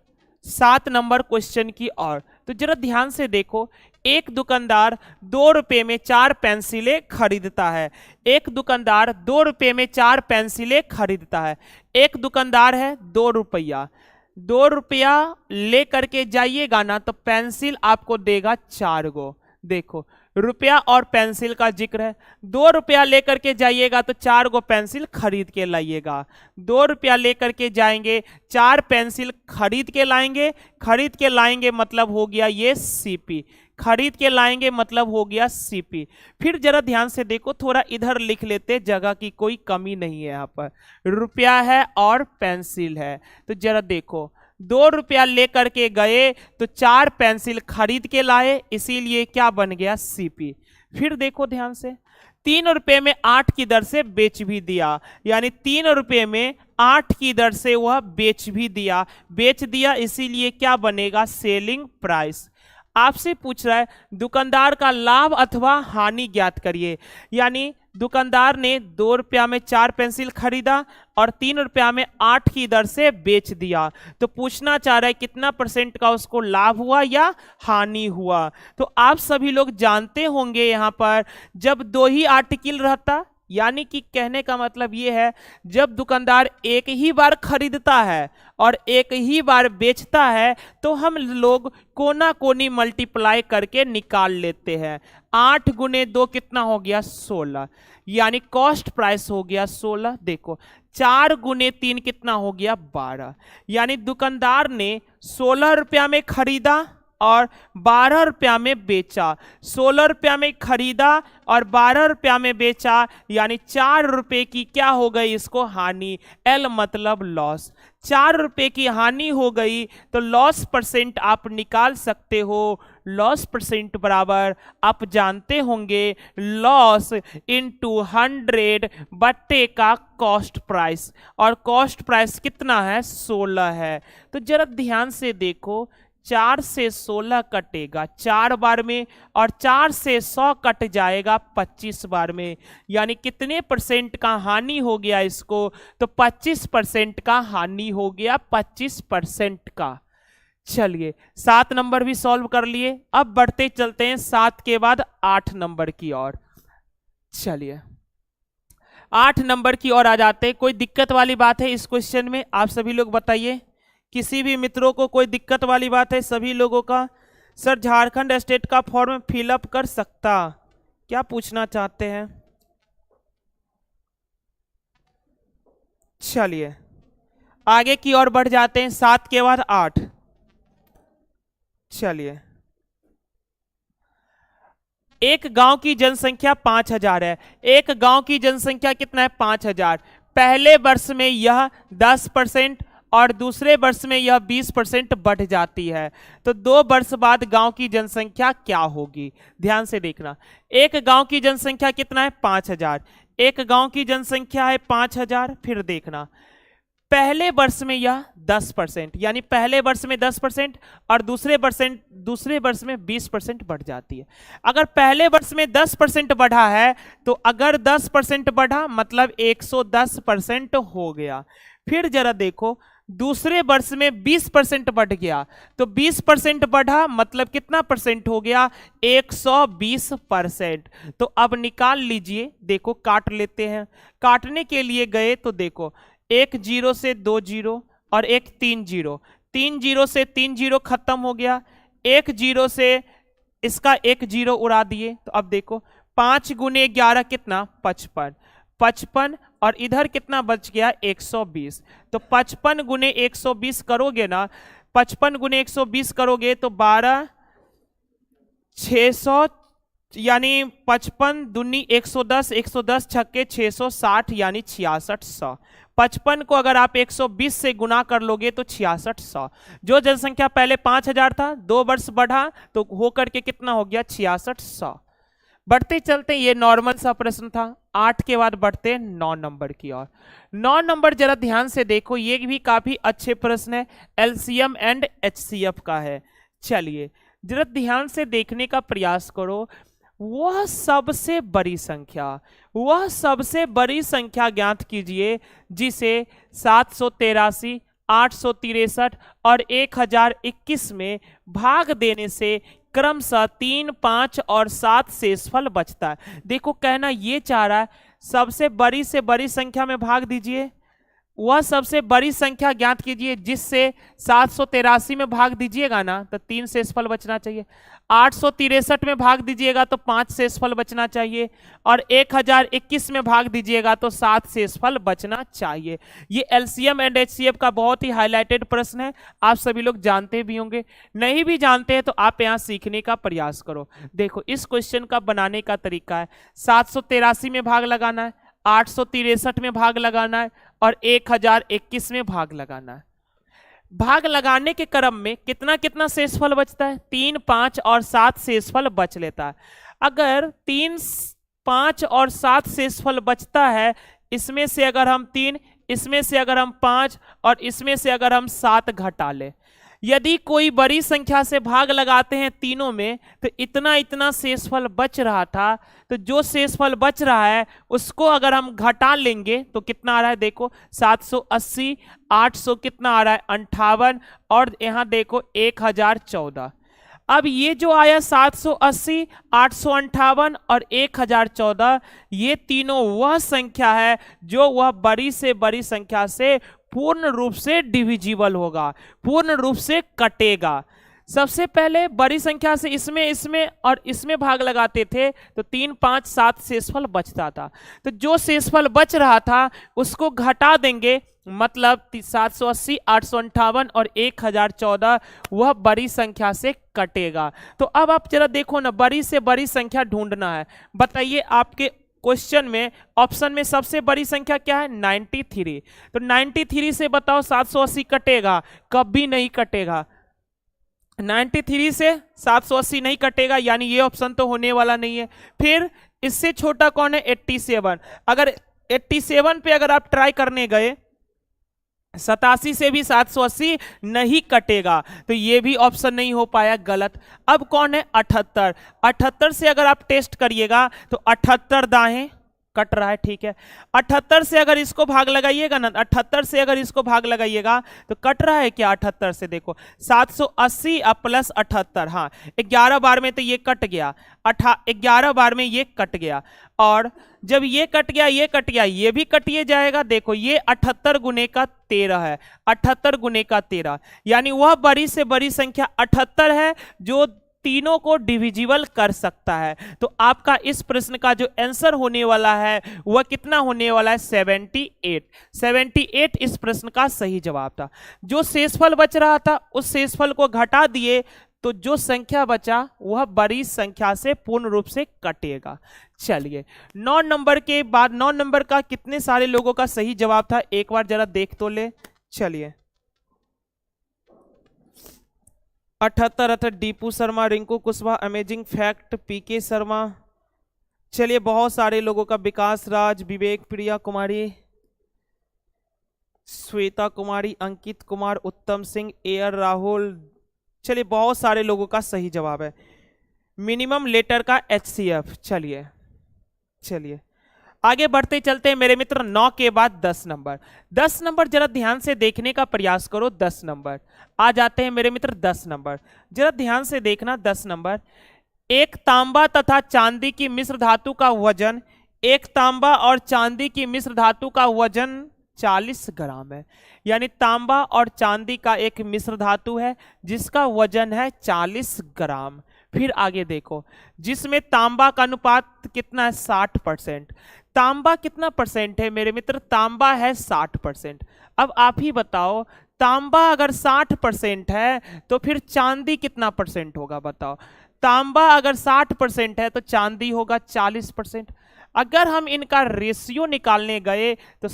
7 नंबर क्वेश्चन की ओर। तो जरा ध्यान से देखो, एक दुकानदार 2 रुपए में 4 पेंसिलें खरीदता है। एक दुकानदार 2 रुपए में 4 पेंसिलें खरीदता है। एक दुकानदार है 2 रुपया, 2 रुपया ले करके जाइएगा ना तो पेंसिल आपको देगा 4 गो। देखो रुपया और पेंसिल का जिक्र है, 2 रुपया लेकर के जाइएगा तो 4 गो पेंसिल खरीद के लाइएगा। 2 रुपया लेकर के जाएंगे, 4 पेंसिल खरीद के लाएंगे, खरीद के लाएंगे मतलब हो गया ये सीपी, खरीद के लाएंगे मतलब हो गया सीपी। फिर जरा ध्यान से देखो, थोड़ा इधर लिख लेते, जगह की कोई कमी नहीं है यहाँ पर, रुपया है और पेंसिल है। तो जरा देखो ₹2 लेकर के गए तो 4 पेंसिल खरीद के लाए, इसीलिए क्या बन गया सीपी। फिर देखो ध्यान से, ₹3 में 8 की दर से बेच भी दिया, यानी ₹3 में 8 की दर से वह बेच भी दिया, बेच दिया, इसीलिए क्या बनेगा सेलिंग प्राइस। आपसे पूछ रहा है दुकानदार का लाभ अथवा हानि ज्ञात करिए, यानी दुकानदार ने ₹2 में 4 पेंसिल खरीदा और ₹3 में 8 की दर से बेच दिया, तो पूछना चाह रहा है कितना % का उसको लाभ हुआ या हानि हुआ। तो आप सभी लोग जानते होंगे यहाँ पर जब 2 ही आर्टिकल रहता, यानी कि कहने का मतलब ये है जब दुकानदार एक ही बार खरीदता है और एक ही बार बेचता है तो हम लोग कोना कोनी मल्टीप्लाई करके निकाल लेते हैं। 8 गुने 2 कितना हो गया 16, यानी कॉस्ट प्राइस हो गया 16। देखो 4 गुने 3 कितना हो गया 12, यानी दुकानदार ने ₹16 में खरीदा और ₹12 में बेचा। ₹16 में खरीदा और ₹12 में बेचा, यानी ₹4 की क्या हो गई इसको हानि, एल मतलब लॉस। ₹4 की हानि हो गई तो लॉस % आप निकाल सकते हो। लॉस % बराबर आप जानते होंगे लॉस इंटू 100 बट्टे का कॉस्ट प्राइस, और कॉस्ट प्राइस कितना है 16 है। तो जरा ध्यान से देखो 4 से 16 कटेगा 4 बार में और 4 से 100 कट जाएगा 25 बार में, यानी कितने % का हानि हो गया इसको, तो 25% का हानि हो गया, 25% का। चलिए 7 नंबर भी सॉल्व कर लिए। अब बढ़ते चलते हैं 7 के बाद 8 नंबर की ओर। चलिए 8 नंबर की ओर आ जाते हैं। कोई दिक्कत वाली बात है इस क्वेश्चन में, आप सभी लोग बताइए। किसी भी मित्रों को कोई दिक्कत वाली बात है सभी लोगों का? सर झारखंड स्टेट का फॉर्म फिलअप कर सकता, क्या पूछना चाहते हैं? चलिए आगे की ओर बढ़ जाते हैं। 7 के बाद 8। चलिए एक गांव की जनसंख्या 5000 है। एक गांव की जनसंख्या कितना है 5000। पहले वर्ष में यह 10% और दूसरे वर्ष में यह 20% बढ़ जाती है, तो 2 वर्ष बाद गांव की जनसंख्या क्या होगी, ध्यान से देखना। एक गांव की जनसंख्या कितना है 5000, एक गांव की जनसंख्या है 5000। फिर देखना पहले वर्ष में यह 10%, यानी पहले वर्ष में 10% और दूसरे वर्ष में 20% बढ़ जाती है। अगर पहले वर्ष में 10% बढ़ा है तो अगर 10% बढ़ा मतलब 110% हो गया। फिर जरा देखो दूसरे वर्ष में 20% बढ़ गया, तो 20% बढ़ा मतलब कितना % हो गया 120%। तो अब निकाल लीजिए, देखो काट लेते हैं। काटने के लिए गए तो देखो 1 0 से 2 0 और एक 3 0, 3 0 से 3 0 खत्म हो गया। 1 0 से इसका 1 0 उड़ा दिए, तो अब देखो 5 गुने 11 कितना 55, 55 और इधर कितना बच गया 120। तो 55 गुने 120 करोगे ना, 55 गुने 120 करोगे तो 12 600, यानी 55 दूनी 110, 110 छक्के 660 यानी 6600। 55 को अगर आप 120 से गुना कर लोगे तो 6600। जो जनसंख्या पहले 5000 था, 2 वर्ष बढ़ा तो होकर के कितना हो गया 6600। बढ़ते चलते, ये नॉर्मल सा प्रश्न था। 8 के बाद बढ़ते 9 नंबर की ओर। 9 नंबर जरा ध्यान से देखो, ये भी काफी अच्छे प्रश्न है, एलसीएम एंड एचसीएफ का है। चलिए जरा ध्यान से देखने का प्रयास करो। वह सबसे बड़ी संख्या ज्ञात कीजिए जिसे 783, 863 और 1021 में भाग देने से क्रमशः 3, 5 और 7 शेषफल बचता है। देखो कहना ये चाह रहा है सबसे बड़ी से बड़ी संख्या में भाग दीजिए। वह सबसे बड़ी संख्या ज्ञात कीजिए जिससे 783 में भाग दीजिएगा ना तो 3 शेषफल बचना चाहिए, 863 में भाग दीजिएगा तो 5 शेषफल बचना चाहिए, और 1021 में भाग दीजिएगा तो 7 शेषफल बचना चाहिए। ये एलसीएम एंड एचसीएफ का बहुत ही हाईलाइटेड प्रश्न है, आप सभी लोग जानते भी होंगे। नहीं भी जानते हैं तो आप यहाँ सीखने का प्रयास करो। देखो इस क्वेश्चन का बनाने का तरीका है, 783 में भाग लगाना है, 863 में भाग लगाना है और 1021 में भाग लगाना है। भाग लगाने के क्रम में कितना कितना शेषफल बचता है, 3, 5 और 7 शेषफल बच लेता है। अगर 3, 5 और 7 शेषफल बचता है, इसमें से अगर हम 3, इसमें से अगर हम 5 और इसमें से अगर हम 7 घटा ले, यदि कोई बड़ी संख्या से भाग लगाते हैं तीनों में, तो इतना इतना शेषफल बच रहा था, तो जो शेषफल बच रहा है उसको अगर हम घटा लेंगे तो कितना आ रहा है, देखो 780, 800 कितना आ रहा है 58, और यहां देखो 1014। अब ये जो आया 780, 858 और 1014, ये तीनों वह संख्या है जो वह बड़ी से बड़ी संख्या से पूर्ण रूप से डिविजिबल होगा, पूर्ण रूप से कटेगा। सबसे पहले बड़ी संख्या से इसमें और इसमें भाग लगाते थे तो 3, 5, 7 शेषफल बचता था, तो जो शेषफल बच रहा था उसको घटा देंगे, मतलब 780, 858 और 1014 वह बड़ी संख्या से कटेगा। तो अब आप जरा देखो ना, बड़ी से बड़ी संख्या ढूंढना है। बताइए आपके क्वेश्चन में ऑप्शन में सबसे बड़ी संख्या क्या है, 93। तो 93 से बताओ 780 कटेगा, कभी नहीं कटेगा। 93 से 780 नहीं कटेगा, यानी ये ऑप्शन तो होने वाला नहीं है। फिर इससे छोटा कौन है, 87। अगर 87 पे अगर आप ट्राई करने गए, 87 से भी 780 नहीं कटेगा, तो ये भी ऑप्शन नहीं हो पाया, गलत। अब कौन है, 78। 78 से अगर आप टेस्ट करिएगा तो 78 दाएं कट रहा है, ठीक है। 78 से अगर इसको भाग लगाइएगा ना, 78 से अगर इसको भाग लगाइएगा तो कट रहा है क्या, 78 से देखो 780 प्लस 78, हाँ 11 बार में तो ये कट गया, 11 बार में ये कट गया, और जब ये कट गया ये कट गया, ये भी कटिए जाएगा। देखो ये 78 गुने का 13 है, 78 गुने का 13, यानी वह बड़ी से बड़ी संख्या 78 है जो तीनों को डिविजिबल कर सकता है। तो आपका इस प्रश्न का जो आंसर होने वाला है वह कितना होने वाला है, 78। 78 इस प्रश्न का सही जवाब था। जो शेषफल बच रहा था उस शेषफल को घटा दिए तो जो संख्या बचा वह बड़ी संख्या से पूर्ण रूप से कटेगा। चलिए 9 नंबर के बाद, 9 नंबर का कितने सारे लोगों का सही जवाब था एक बार जरा देख तो ले। चलिए 78 दीपू शर्मा, रिंकू कुशवाहा, अमेजिंग फैक्ट पीके शर्मा। चलिए बहुत सारे लोगों का, विकास राज, विवेक प्रिया कुमारी, श्वेता कुमारी, अंकित कुमार, उत्तम सिंह, एयर राहुल। चलिए बहुत सारे लोगों का सही जवाब है मिनिमम लेटर का HCF। चलिए आगे बढ़ते चलते हैं मेरे मित्र। 9 के बाद 10 नंबर, 10 नंबर जरा ध्यान से देखने का प्रयास करो। 10 नंबर आ जाते हैं मेरे मित्र। 10 नंबर जरा ध्यान से देखना। 10 नंबर, एक तांबा तथा चांदी की मिश्र धातु का वजन, एक तांबा और चांदी की मिश्र धातु का वजन 40 ग्राम है। यानी तांबा और चांदी का एक मिश्र धातु है जिसका वजन है 40 ग्राम। फिर आगे देखो, जिसमें तांबा का अनुपात कितना है, 60%। तांबा कितना परसेंट है मेरे मित्र, तांबा है 60%। अब आप ही बताओ, तांबा अगर 60% है तो फिर चांदी कितना परसेंट होगा, बताओ। तांबा अगर 60% है तो चांदी होगा 40%। अगर हम इनका रेशियो निकालने गए तो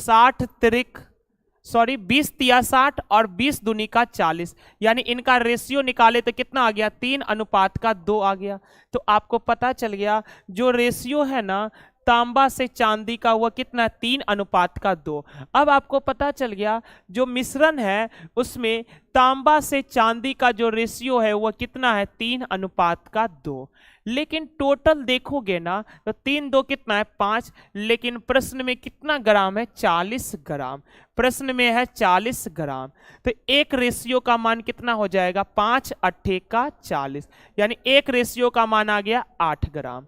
20 तिया 60 और 20 दूनी का 40, यानी इनका रेशियो निकाले तो कितना आ गया, 3:2 आ गया। तो आपको पता चल गया जो रेशियो है ना तांबा से चांदी का वह कितना, 3:2। अब आपको पता चल गया जो मिश्रण है उसमें तांबा से चांदी का जो रेशियो है वह कितना है, 3:2। लेकिन टोटल देखोगे ना तो 3 2 कितना है, 5। लेकिन प्रश्न में कितना ग्राम है, 40 ग्राम। प्रश्न में है 40 ग्राम, तो एक रेशियो का मान कितना हो जाएगा, 5 8 का 40, यानी एक रेशियो का मान आ गया 8 ग्राम।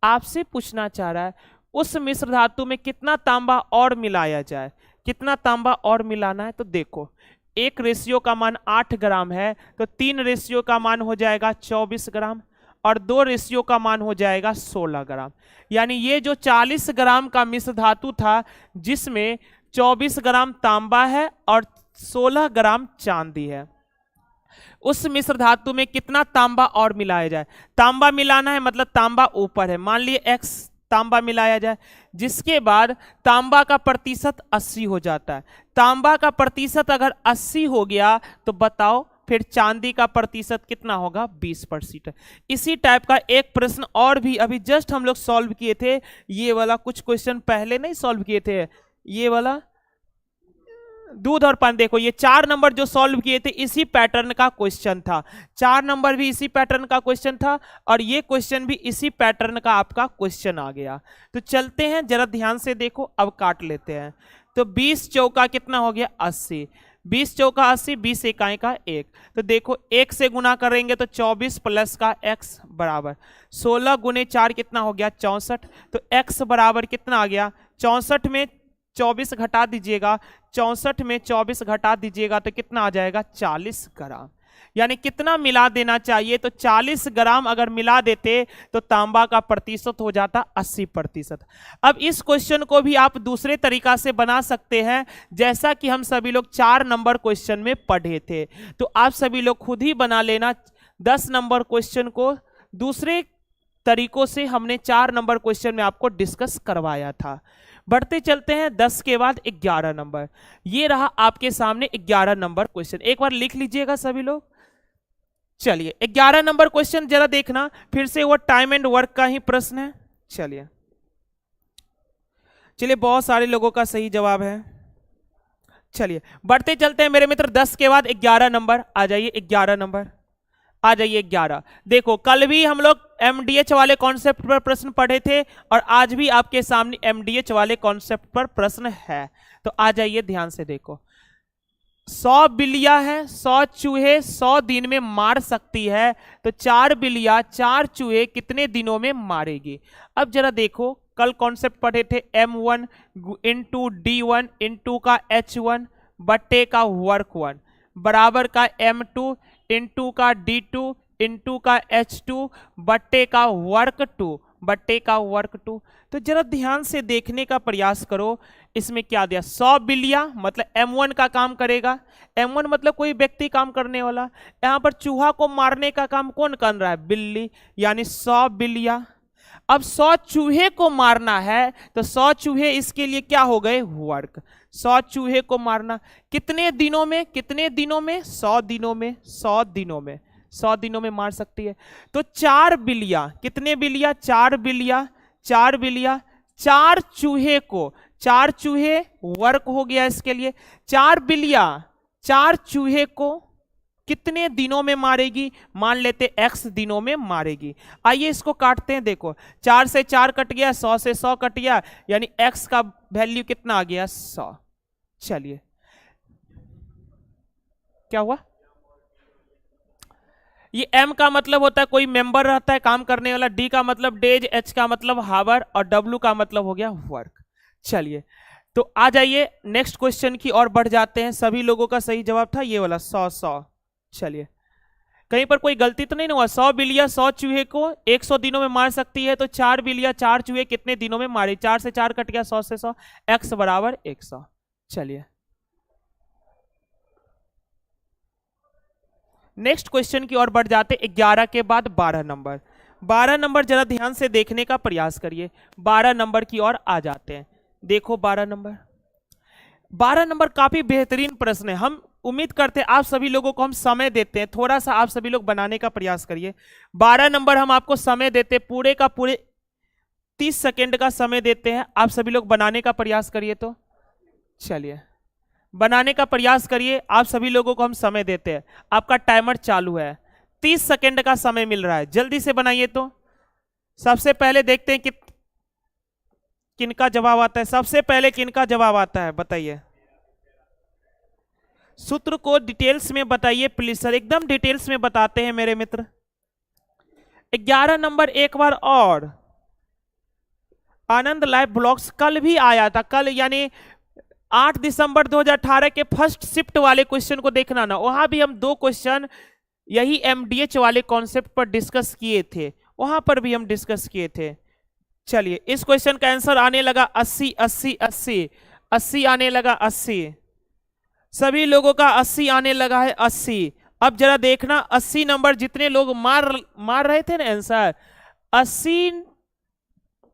आपसे पूछना चाह रहा है उस मिश्र धातु में कितना तांबा और मिलाया जाए, कितना तांबा और मिलाना है। तो देखो एक रेशियो का मान 8 ग्राम है तो 3 रेशियो का मान हो जाएगा 24 ग्राम और 2 रेशियो का मान हो जाएगा 16 ग्राम। यानी ये जो 40 ग्राम का मिश्र धातु था जिसमें 24 ग्राम तांबा है और 16 ग्राम चांदी है, उस मिश्र धातु में कितना तांबा और मिलाया जाए। तांबा मिलाना है मतलब तांबा ऊपर है, मान लिए X तांबा मिलाया जाए, जिसके बाद तांबा का प्रतिशत 80 हो जाता है। तांबा का प्रतिशत अगर 80 हो गया तो बताओ फिर चांदी का प्रतिशत कितना होगा? 20%। इसी टाइप का एक प्रश्न और भी अभी जस्ट हम लोग सॉल्व किए थे, ये वाला कुछ क्वेश्चन पहले नहीं सॉल्व किए थे, ये वाला दूध और पानी। देखो ये 4 नंबर जो सॉल्व किए थे इसी पैटर्न का क्वेश्चन था, 4 नंबर भी इसी पैटर्न का क्वेश्चन था और ये क्वेश्चन भी इसी पैटर्न का आपका क्वेश्चन आ गया। तो चलते हैं जरा ध्यान से देखो, अब काट लेते हैं। तो 20 चौका कितना हो गया? 80। 20 चौका 80, 20 इकाई का 1। तो देखो 1 से गुना करेंगे तो 24 प्लस का x बराबर 16 गुने 4 कितना हो गया? 64। तो x बराबर कितना आ गया? 64 में 24 घटा दीजिएगा, 64 में 24 घटा दीजिएगा तो कितना आ जाएगा? 40 ग्राम। यानी कितना मिला देना चाहिए? तो 40 ग्राम अगर मिला देते तो तांबा का प्रतिशत हो जाता 80%। अब इस क्वेश्चन को भी आप दूसरे तरीका से बना सकते हैं, जैसा कि हम सभी लोग 4 नंबर क्वेश्चन में पढ़े थे। तो आप सभी लोग खुद ही बना लेना। 10 नंबर क्वेश्चन को दूसरे तरीकों से हमने 4 नंबर क्वेश्चन में आपको डिस्कस करवाया था। बढ़ते चलते हैं 10 के बाद 11 नंबर। ये रहा आपके सामने 11 नंबर क्वेश्चन, एक बार लिख लीजिएगा सभी लोग। चलिए 11 नंबर क्वेश्चन जरा देखना, फिर से वो टाइम एंड वर्क का ही प्रश्न है। चलिए बहुत सारे लोगों का सही जवाब है। चलिए बढ़ते चलते हैं मेरे मित्र, 10 के बाद 11 नंबर। आ जाइए 11 नंबर, आ जाइए 11। देखो कल भी हम लोग एमडीएच वाले कॉन्सेप्ट पर प्रश्न पढ़े थे और आज भी आपके सामने एमडीएच वाले कॉन्सेप्ट पर प्रश्न है। तो आ जाइए ध्यान से देखो। 100 बिल्लियां हैं, 100 चूहे 100 दिन में मार सकती है, तो 4 बिल्लियां 4 चूहे कितने दिनों में मारेगी? अब जरा देखो, कल कॉन्सेप्ट पढ़े थे M1 इंटू D1 इंटू का H1 बट्टे का वर्क 1 बराबर का M2 इंटू का D2 इंटू का H2 बट्टे का वर्क 2 बट्टे का वर्क 2। तो जरा ध्यान से देखने का प्रयास करो, इसमें क्या दिया? 100 बिल्लियां मतलब M1 का काम करेगा, M1 मतलब कोई व्यक्ति काम करने वाला। यहां पर चूहा को मारने का काम कौन कर रहा है? बिल्ली, यानी 100 बिल्लियां। अब 100 चूहे को मारना है तो 100 चूहे इसके लिए क्या हो गए? वर्क। 100 चूहे को मारना कितने दिनों में? कितने दिनों में? 100 दिनों में, 100 दिनों में, 100 दिनों में मार सकती है। तो 4 बिल्लियां, कितने बिल्लियां? 4 बिल्लियां, 4 बिल्लियां 4 चूहे को, 4 चूहे वर्क हो गया इसके लिए। 4 बिल्लियां 4 चूहे को कितने दिनों में मारेगी? मान लेते x दिनों में मारेगी। आइए इसको काटते हैं। देखो 4 से 4 कट गया, 100 से 100 कट गया, यानी x का वैल्यू कितना आ गया? 100। चलिए क्या हुआ? ये M का मतलब होता है कोई मेंबर रहता है काम करने वाला, D का मतलब डेज, H का मतलब हावर और W का मतलब हो गया वर्क। चलिए तो आ जाइए नेक्स्ट क्वेश्चन की ओर बढ़ जाते हैं। सभी लोगों का सही जवाब था ये वाला 100 100। चलिए कहीं पर कोई गलती तो नहीं हुआ? 100 बिल्लियां 100 चूहे को 100 दिनों में मार सकती है, तो 4 बिल्लियां 4 चूहे कितने दिनों में मारे? 4 से 4 कट गया, 100 से 100, x बराबर 100। चलिए नेक्स्ट क्वेश्चन की ओर बढ़ जाते। 11 के बाद 12 नंबर। 12 नंबर जरा ध्यान से देखने का प्रयास करिए। 12 नंबर की ओर आ जाते हैं। देखो 12 नंबर, 12 नंबर काफी बेहतरीन प्रश्न है। हम उम्मीद करते हैं आप सभी लोगों को हम समय देते हैं, थोड़ा सा आप सभी लोग बनाने का प्रयास करिए। 12 नंबर हम आपको समय देते, पूरे का पूरे 30 सेकेंड का समय देते हैं, आप सभी लोग बनाने का प्रयास करिए। तो चलिए बनाने का प्रयास करिए, आप सभी लोगों को हम समय देते हैं। आपका टाइमर चालू है, 30 सेकेंड का समय मिल रहा है, जल्दी से बनाइए। तो सबसे पहले देखते हैं कि किनका जवाब आता है। सबसे पहले किनका जवाब आता है बताइए? सूत्र को डिटेल्स में बताइए प्लीज सर, एकदम डिटेल्स में बताते हैं मेरे मित्र। 11 नंबर एक बार और आनंद लाइव ब्लॉग्स कल भी आया था, कल यानी 8 दिसंबर 2018 के फर्स्ट शिफ्ट वाले क्वेश्चन को देखना ना, वहां भी हम 2 क्वेश्चन यही एमडीएच वाले कॉन्सेप्ट पर डिस्कस किए थे, वहां पर भी हम डिस्कस किए थे। चलिए इस क्वेश्चन का आंसर आने लगा 80 80 80 80 आने लगा 80, सभी लोगों का 80 आने लगा है 80। अब जरा देखना 80 नंबर जितने लोग मार रहे थे ना आंसर, 80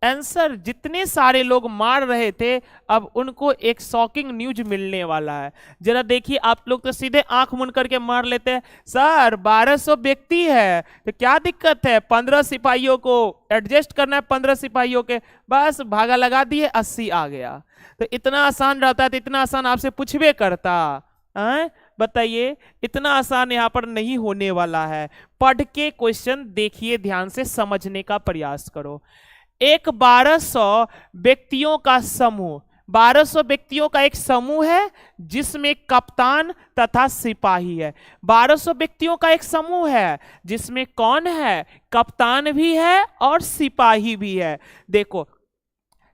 आंसर जितने सारे लोग मार रहे थे, अब उनको एक शॉकिंग न्यूज मिलने वाला है। जरा देखिए, आप लोग तो सीधे आंख मूंद करके मार लेते हैं, सर 1200 व्यक्ति है तो क्या दिक्कत है, 15 सिपाहियों को एडजस्ट करना है, 15 सिपाहियों के बस भागा लगा दिए 80 आ गया। तो इतना आसान रहता है तो इतना आसान आपसे पूछबे करता है? बताइए, इतना आसान यहाँ पर नहीं होने वाला है। पढ़ के क्वेश्चन देखिए, ध्यान से समझने का प्रयास करो। एक 1200 व्यक्तियों का समूह, 1200 व्यक्तियों का एक समूह है जिसमें कप्तान तथा सिपाही है। 1200 व्यक्तियों का एक समूह है जिसमें कौन है, कप्तान भी है और सिपाही भी है। देखो,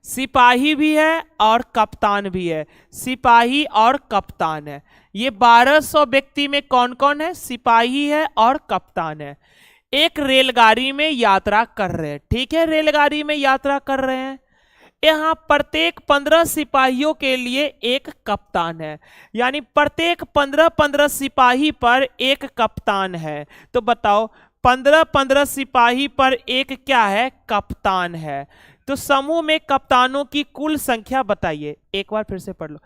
सिपाही भी है और कप्तान भी है, सिपाही और कप्तान है। ये 1200 व्यक्ति में कौन कौन है, सिपाही है और कप्तान है। एक रेलगाड़ी में यात्रा कर रहे हैं, ठीक है, रेलगाड़ी में यात्रा कर रहे हैं। यहां प्रत्येक 15 सिपाहियों के लिए एक कप्तान है, यानी प्रत्येक 15-15 सिपाही पर एक कप्तान है। तो बताओ, 15-15 सिपाही पर एक क्या है, कप्तान है। तो समूह में कप्तानों की कुल संख्या बताइए। एक बार फिर से पढ़ लो।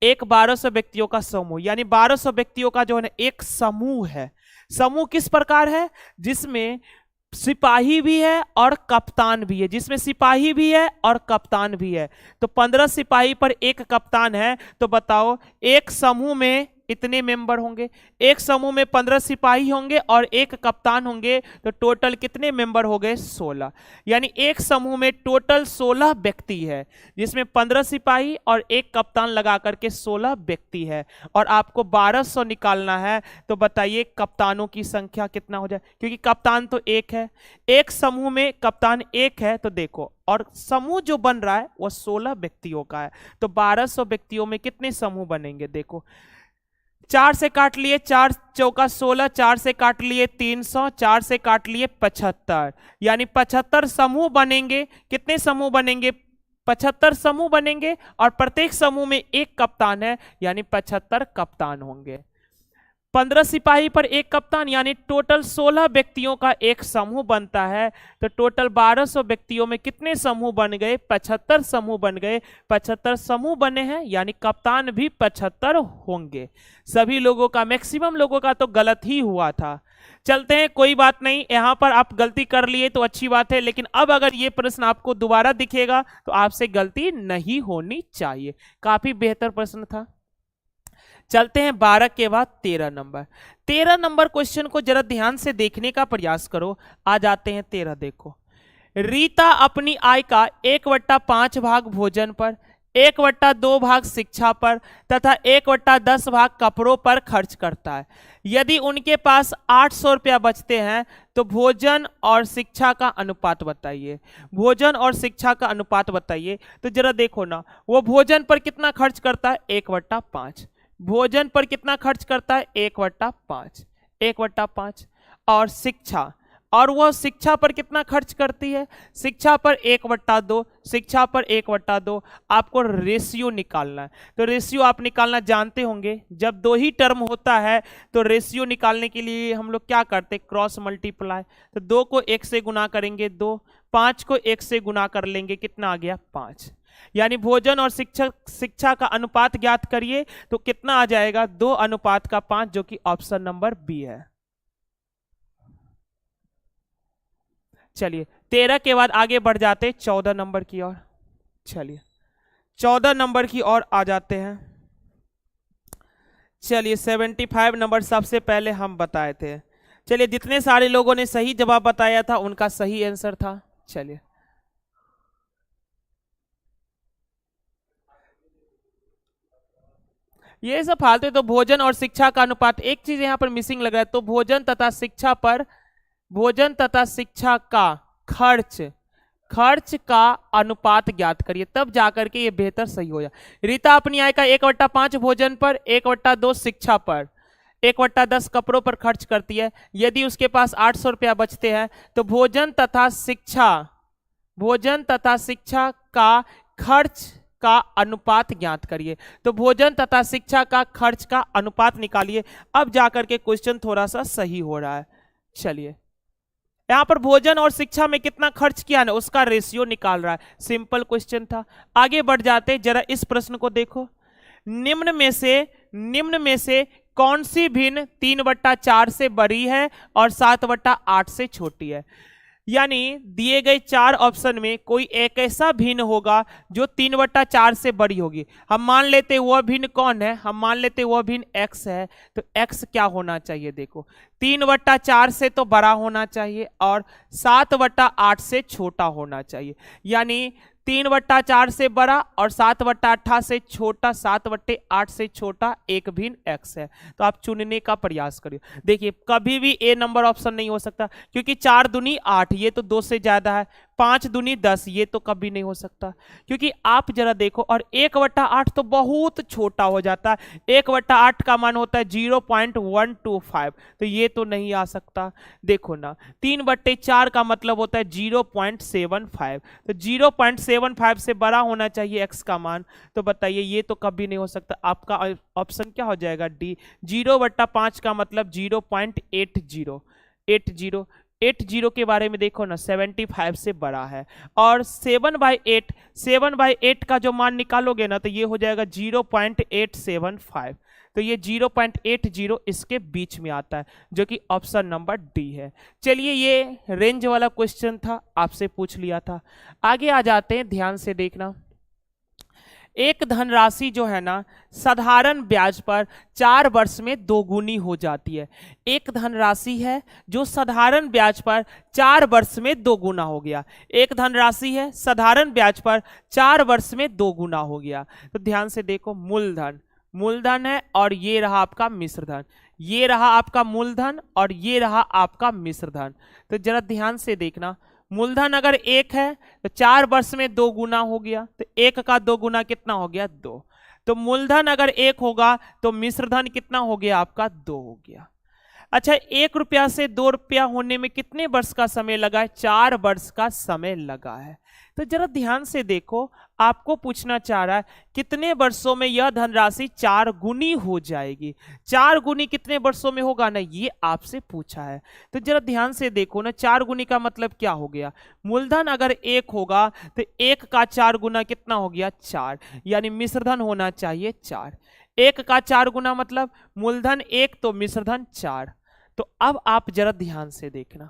एक 1200 व्यक्तियों का समूह, यानी 1200 व्यक्तियों का जो है एक समूह है। समूह किस प्रकार है, जिसमें सिपाही भी है और कप्तान भी है, जिसमें सिपाही भी है और कप्तान भी है। तो 15 सिपाही पर एक कप्तान है। तो बताओ, एक समूह में इतने मेंबर होंगे, एक समूह में 15 सिपाही होंगे और एक कप्तान होंगे, तो टोटल कितने मेंबर हो गए, 16। यानी एक समूह में टोटल 16 व्यक्ति है, जिसमें 15 सिपाही और एक कप्तान लगा करके 16 व्यक्ति है। और आपको 1200 निकालना है। तो बताइए कप्तानों की संख्या कितना हो जाए, क्योंकि कप्तान तो एक है, एक समूह में कप्तान एक है। तो देखो, और समूह जो बन रहा है वो 16 व्यक्तियों का है। तो 1200 व्यक्तियों में कितने समूह बनेंगे, देखो 4 से काट लिए, 4 चौका 16, 4 से काट लिए 300, 4 से काट लिए 75, यानी 75 समूह बनेंगे। कितने समूह बनेंगे, 75 समूह बनेंगे और प्रत्येक समूह में एक कप्तान है, यानी 75 कप्तान होंगे। 15 सिपाही पर एक कप्तान, यानी टोटल 16 व्यक्तियों का एक समूह बनता है। तो टोटल 1200 व्यक्तियों में कितने समूह बन गए, 75 समूह बन गए। 75 समूह बने हैं, यानी कप्तान भी 75 होंगे। सभी लोगों का, मैक्सिमम लोगों का तो गलत ही हुआ था। चलते हैं, कोई बात नहीं, यहां पर आप गलती कर लिए तो अच्छी बात है, लेकिन अब अगर ये प्रश्न आपको दोबारा दिखेगा तो आपसे गलती नहीं होनी चाहिए। काफी बेहतर प्रश्न था। चलते हैं 12 के बाद 13 नंबर। 13 नंबर क्वेश्चन को जरा ध्यान से देखने का प्रयास करो। आ जाते हैं 13, देखो। रीता अपनी आय का 1/5 भाग भोजन पर, 1/2 भाग शिक्षा पर तथा 1/10 भाग कपड़ों पर खर्च करता है। यदि उनके पास 800 रुपया बचते हैं तो भोजन और शिक्षा का अनुपात बताइए। भोजन और शिक्षा का अनुपात बताइए। तो जरा देखो ना, वो भोजन पर कितना खर्च करता है, 1/5। भोजन पर कितना खर्च करता है, 1/5, 1/5। और शिक्षा, और वह शिक्षा पर कितना खर्च करती है, शिक्षा पर 1/2, शिक्षा पर 1/2। आपको रेशियो निकालना है। तो रेशियो आप निकालना जानते होंगे, जब 2 ही टर्म होता है तो रेशियो निकालने के लिए हम लोग क्या करते हैं, क्रॉस मल्टीप्लाई। तो 2 को 1 से गुना करेंगे 2, 5 को 1 से गुना कर लेंगे, कितना आ गया, 5। यानी भोजन और शिक्षा का अनुपात ज्ञात करिए, तो कितना आ जाएगा, 2:5, जो कि ऑप्शन नंबर बी है। चलिए 13 के बाद आगे बढ़ जाते 14 नंबर की ओर। चलिए 14 नंबर की ओर आ जाते हैं। चलिए 75 नंबर सबसे पहले हम बताए थे। चलिए, जितने सारे लोगों ने सही जवाब बताया था उनका सही आंसर था। चलिए ये सब फालतू, तो भोजन और शिक्षा का अनुपात, एक चीज यहां पर मिसिंग लग रहा है। तो भोजन तथा शिक्षा पर, भोजन तथा शिक्षा का खर्च का अनुपात ज्ञात करिए, तब जाकर के ये बेहतर सही हो जाए। रीता अपनी आय का 1/5 भोजन पर, 1/2 शिक्षा पर, 1/10 कपड़ों पर खर्च करती है। यदि उसके पास 800 रुपया बचते हैं तो भोजन तथा शिक्षा का खर्च का अनुपात ज्ञात करिए। तो भोजन तथा शिक्षा का खर्च का अनुपात निकालिए। अब जाकर के क्वेश्चन थोड़ा सा सही हो रहा है। चलिए यहाँ पर भोजन और शिक्षा में कितना खर्च किया ना, उसका रेशियो निकाल रहा है। सिंपल क्वेश्चन था। आगे बढ़ जाते, जरा इस प्रश्न को देखो। निम्न में से कौन सी भिन्न 3/4 से बड़ी है और 7/8 से छोटी है? यानी दिए गए 4 ऑप्शन में कोई एक ऐसा भिन्न होगा जो 3/4 से बड़ी होगी। हम मान लेते वह भिन्न कौन है, हम मान लेते वह भिन्न x है। तो x क्या होना चाहिए? देखो 3/4 से तो बड़ा होना चाहिए और 7/8 से छोटा होना चाहिए। यानी 3/4 से बड़ा और 7/8 से छोटा, 7/8 से छोटा एक भिन्न x है। तो आप चुनने का प्रयास करिए। देखिए कभी भी ए नंबर ऑप्शन नहीं हो सकता, क्योंकि 4 दूनी 8, ये तो 2 से ज्यादा है। 5 दूनी 10, ये तो कभी नहीं हो सकता, क्योंकि आप जरा देखो। और 1/8 तो बहुत छोटा हो जाता है। 1/8 का मान होता है 0.125, तो ये तो नहीं आ सकता। देखो ना 3/4 का मतलब होता है 0.75, तो 0.75 से बड़ा होना चाहिए x का मान। तो बताइए ये तो कभी नहीं हो सकता। आपका ऑप्शन क्या हो जाएगा? डी। 0/5 का मतलब 0.80। 80 के बारे में देखो ना, 75 से बड़ा है। और 7/8 का जो मान निकालोगे ना, तो ये हो जाएगा 0.875। तो ये 0.80 इसके बीच में आता है, जो कि ऑप्शन नंबर डी है। चलिए ये रेंज वाला क्वेश्चन था, आपसे पूछ लिया था। आगे आ जाते हैं, ध्यान से देखना। एक धनराशि जो है ना, साधारण ब्याज पर 4 वर्ष में दोगुनी हो जाती है। एक धनराशि है जो साधारण ब्याज पर 4 वर्ष में दोगुना हो गया। एक धनराशि है साधारण ब्याज पर 4 वर्ष में दोगुना हो गया। तो ध्यान से देखो, मूलधन है और ये रहा आपका मिश्रधन। ये रहा आपका मूलधन और ये रहा आपका मिश्रधन। तो जरा ध्यान से देखना, मूलधन अगर 1 है तो 4 वर्ष में 2 गुना हो गया, तो 1 का 2 गुना कितना हो गया? 2। तो मूलधन अगर 1 होगा तो मिश्रधन कितना हो गया आपका? 2 हो गया। अच्छा, 1 रुपया से 2 रुपया होने में कितने वर्ष का समय लगा है? 4 वर्ष का समय लगा है। तो जरा ध्यान से देखो, आपको पूछना चाह रहा है कितने वर्षों में यह धनराशि 4 गुनी हो जाएगी। 4 गुनी कितने वर्षों में होगा ना, ये आपसे पूछा है। तो जरा ध्यान से देखो ना, 4 गुनी का मतलब क्या हो गया? मूलधन अगर 1 होगा तो 1 का 4 गुना कितना हो गया? 4। यानी मिश्रधन होना चाहिए 4। 1 का 4 गुना मतलब मूलधन 1 तो मिश्रधन 4। तो अब आप जरा ध्यान से देखना,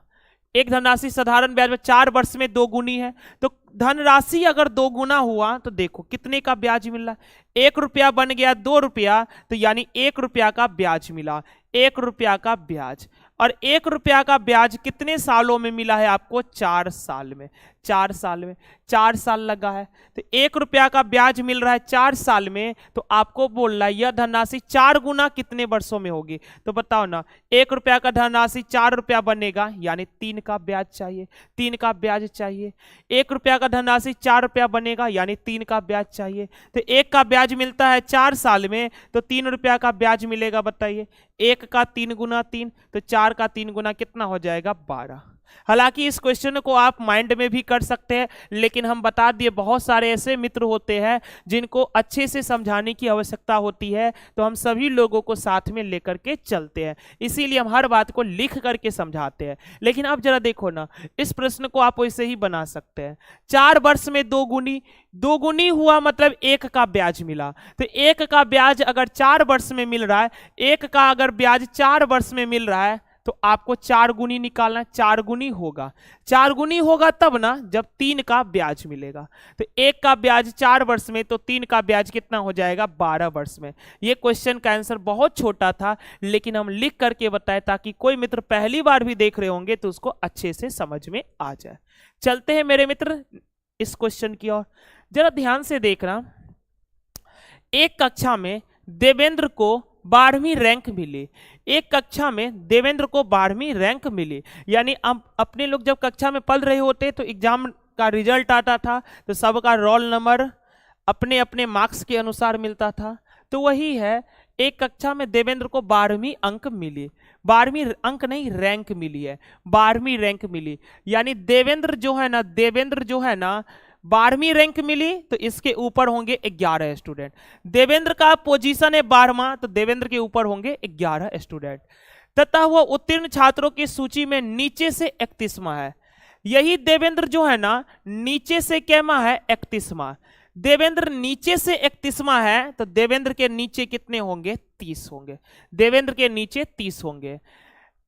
एक धनराशि साधारण ब्याज में 4 वर्ष में 2 गुनी है। तो धनराशि अगर 2 गुना हुआ तो देखो कितने का ब्याज मिल रहा है? 1 रुपया बन गया 2 रुपया, तो यानी 1 रुपया का ब्याज मिला। 1 रुपया का ब्याज, और 1 रुपया का ब्याज कितने सालों में मिला है आपको? 4 साल में। 4 साल में 4 साल लगा है, तो 1 रुपया का ब्याज मिल रहा है 4 साल में। तो आपको बोल रहा है यह धनराशि 4 गुना कितने वर्षों में होगी? तो बताओ ना, 1 रुपया का धनराशि 4 रुपया बनेगा, यानी 3 का ब्याज चाहिए। 3 का ब्याज चाहिए। 1 रुपया का धनराशि 4 रुपया बनेगा, यानी 3 का ब्याज चाहिए। तो 1 का ब्याज मिलता है 4 साल में, तो 3 रुपया का ब्याज मिलेगा। बताइए 1 का 3 गुना 3, तो 4 का 3 गुना कितना हो जाएगा? 12। हालांकि इस क्वेश्चन को आप माइंड में भी कर सकते हैं, लेकिन हम बता दिए बहुत सारे ऐसे मित्र होते हैं जिनको अच्छे से समझाने की आवश्यकता होती है, तो हम सभी लोगों को साथ में लेकर के चलते हैं, इसीलिए हम हर बात को लिख करके समझाते हैं। लेकिन अब जरा देखो ना, इस प्रश्न को आप वैसे ही बना सकते हैं। 4 वर्ष में 2 गुनी हुआ मतलब 1 का ब्याज मिला। तो 1 का ब्याज अगर 4 वर्ष में मिल रहा है, 1 का अगर ब्याज 4 वर्ष में मिल रहा है, तो आपको 4 गुनी निकालना है। 4 गुनी होगा, 4 गुनी होगा तब ना जब 3 का ब्याज मिलेगा। तो 1 का ब्याज 4 वर्ष में, तो 3 का ब्याज कितना हो जाएगा? 12 वर्ष में। ये क्वेश्चन का आंसर बहुत छोटा था, लेकिन हम लिख करके बताए ताकि कोई मित्र पहली बार भी देख रहे होंगे तो उसको अच्छे से समझ में आ जाए। चलते हैं मेरे मित्र इस क्वेश्चन की ओर। जरा ध्यान से देखना, एक कक्षा में देवेंद्र को 12वीं रैंक मिली। एक कक्षा में देवेंद्र को 12वीं रैंक मिली, यानी अब अपने लोग जब कक्षा में पढ़ रहे होते तो एग्जाम का रिजल्ट आता था, तो सबका रोल नंबर अपने अपने मार्क्स के अनुसार मिलता था। तो वही है, एक कक्षा में देवेंद्र को 12वीं अंक मिली। 12वीं अंक नहीं, रैंक मिली है। 12वीं रैंक मिली, यानी देवेंद्र जो है ना 12वीं रैंक मिली, तो इसके ऊपर होंगे 11 स्टूडेंट। देवेंद्र का पोजीशन है 12वां, तो देवेंद्र के ऊपर होंगे 11 स्टूडेंट। तथा वह उत्तीर्ण छात्रों की सूची में नीचे से 31वां है। यही देवेंद्र जो है ना नीचे से कैमा है 31वां। देवेंद्र नीचे से 31वां है तो देवेंद्र के नीचे कितने होंगे 30 होंगे। देवेंद्र के नीचे 30 होंगे।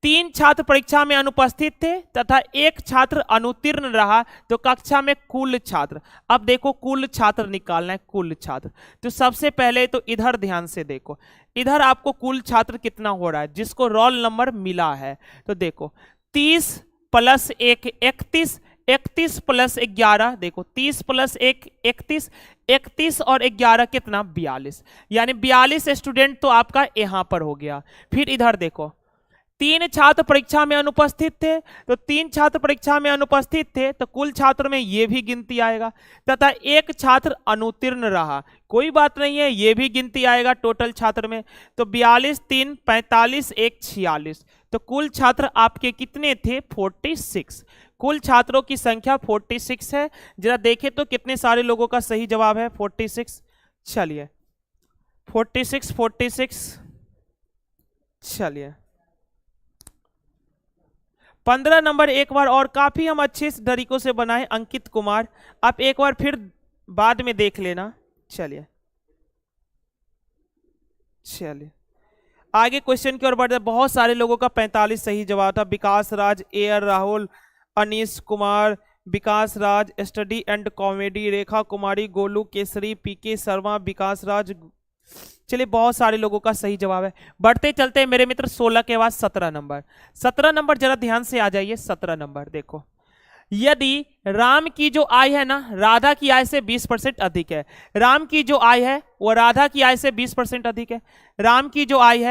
3 छात्र परीक्षा में अनुपस्थित थे तथा 1 छात्र अनुत्तीर्ण रहा तो कक्षा में कुल छात्र, अब देखो कुल छात्र निकालना है, कुल छात्र। तो सबसे पहले तो इधर ध्यान से देखो, इधर आपको कुल छात्र कितना हो रहा है जिसको रोल नंबर मिला है। तो देखो 30 + 1 31, 31 + 11 देखो 30 + 1 31, 31 और 11 कितना 42, यानी 42 स्टूडेंट तो आपका यहां पर हो गया। फिर इधर देखो 3 छात्र परीक्षा में अनुपस्थित थे तो 3 छात्र परीक्षा में अनुपस्थित थे तो कुल छात्र में ये भी गिनती आएगा, तथा 1 छात्र अनुत्तीर्ण रहा, कोई बात नहीं है ये भी गिनती आएगा टोटल छात्र में। तो 42 3 45 1 46, तो कुल छात्र आपके कितने थे 46। कुल छात्रों की संख्या 46 है। जरा देखें तो कितने सारे लोगों का सही जवाब है 46। चलिए 46 चलिए 15 नंबर एक बार और काफी हम अच्छे तरीकों से बनाए, अंकित कुमार, आप एक बार फिर बाद में देख लेना। चलिए आगे क्वेश्चन की ओर बढ़ते, बहुत सारे लोगों का 45 सही जवाब था। Vikas Raj, AR Rahul, Anish Kumar, Vikas Raj, study and comedy, Rekha Kumari, Golu Kesari, PK Sharma, Vikas Raj. चलिए बहुत सारे लोगों का सही जवाब है। बढ़ते चलते मेरे मित्र 16 के बाद 17 नंबर। 17 नंबर जरा ध्यान से आ जाइए। 17 नंबर देखो, यदि राम की जो आय है ना राधा की आय से 20% अधिक है, राम की जो आय है वो राधा की आय से 20% अधिक है, राम की जो आय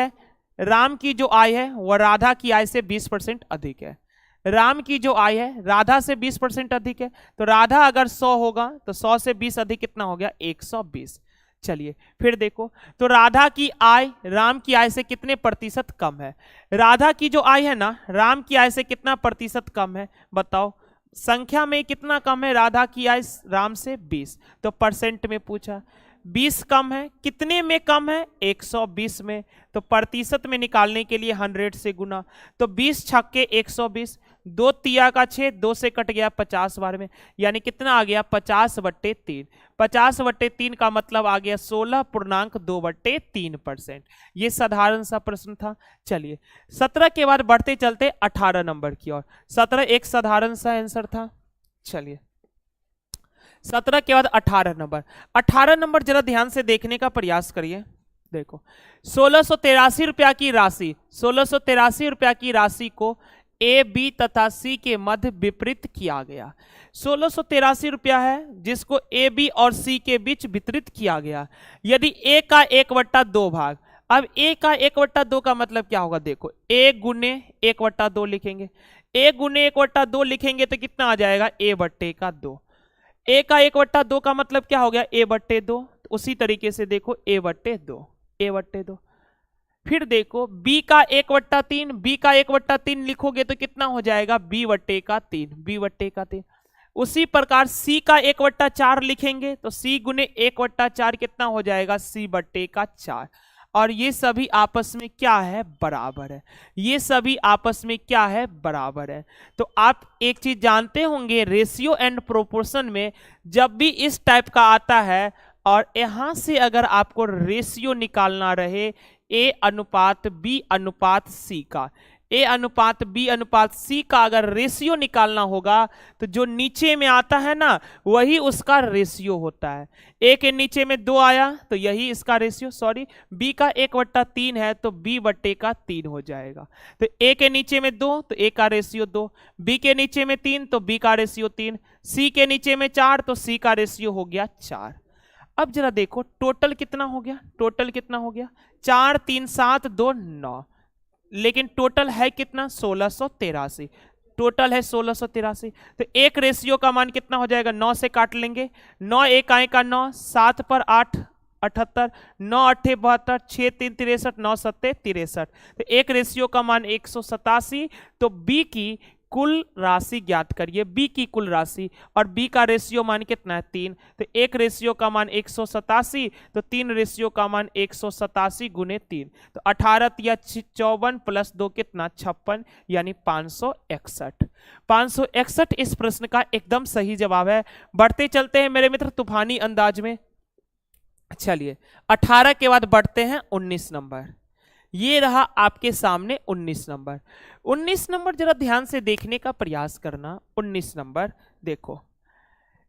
है वो राधा की आय से 20% अधिक है, राम की जो आय है राधा से 20% अधिक है। तो राधा अगर 100 होगा तो 100 से 20 अधिक कितना हो गया 120। चलिए फिर देखो, तो राधा की आय राम की आय से कितने प्रतिशत कम है। राधा की जो आय है ना राम की आय से कितना प्रतिशत कम है बताओ, संख्या में कितना कम है राधा की आय राम से 20, तो परसेंट में पूछा 20 कम है, कितने में कम है 120 में, तो प्रतिशत में निकालने के लिए 100 से गुना, तो 20 छक्के 120, 2 तिया का 6, 2 से कट गया 50 बार में, यानी कितना आ गया 50/3। 50/3 का मतलब आ गया 16.2/3%। ये साधारण सा प्रश्न था। चलिए 17 के बाद बढ़ते चलते 18 नंबर की ओर। 17 एक साधारण सा आंसर था। चलिए 17 के बाद 18 नंबर। 18 नंबर जरा ध्यान से देखने का प्रयास करिए। देखो 1683 रुपया की राशि, 1683 रुपया की राशि को A, B तथा C के मध्य विपरीत किया गया। 1683 रुपया है जिसको A, B और C के बीच वितरित किया गया। यदि A का 1/2 भाग, अब A का 1/2 का मतलब क्या होगा, देखो A गुने 1/2 लिखेंगे, A गुने 1/2 लिखेंगे तो कितना आ जाएगा A/2। A का 1/2 का मतलब क्या हो गया A/2, उसी तरीके से देखो A/2। फिर देखो B का 1/3, B का 1/3 लिखोगे तो कितना हो जाएगा B/3। उसी प्रकार C का 1/4 लिखेंगे तो C गुने 1/4 कितना हो जाएगा C/4। और ये सभी आपस में क्या है बराबर है, ये सभी आपस में क्या है बराबर है। तो आप एक चीज जानते होंगे, रेशियो एंड प्रोपोर्शन में जब भी इस टाइप का आता है और यहां से अगर आपको रेशियो निकालना रहे A/B/C का, A/B/C का अगर रेशियो निकालना होगा तो जो नीचे में आता है ना वही उसका रेशियो होता है। A के नीचे में 2 आया तो यही इसका रेशियो, सॉरी B का 1/3 है तो B/3 हो जाएगा। तो A के नीचे में 2 तो A का रेशियो 2, B के नीचे में 3 तो B का रेशियो 3, C के नीचे में 4 तो C का रेशियो हो गया 4। अब जरा देखो टोटल कितना हो गया, 4 3 7 2 9, लेकिन टोटल है कितना 1683, टोटल है 1683। तो एक रेशियो का मान कितना हो जाएगा, 9 से काट लेंगे, 9 1 आए का 9, 7 पर 8 78, 9 8 72, 6 3 63, 9 7 63। तो एक रेशियो का मान 187। तो बी की कुल राशि ज्ञात करिए, बी की कुल राशि, और बी का रेशियो मान कितना है 3, तो एक रेशियो का मान 187, तो 3 रेशियो का मान 187 गुने 3, तो 18 या 54 प्लस 2 कितना 56, यानी 561। 561 इस प्रश्न का एकदम सही जवाब है। बढ़ते चलते हैं मेरे मित्र तूफानी अंदाज में। चलिए 18 के बाद बढ़ते हैं 19 नंबर। ये रहा आपके सामने 19 नंबर। 19 नंबर जरा ध्यान से देखने का प्रयास करना। 19 नंबर देखो,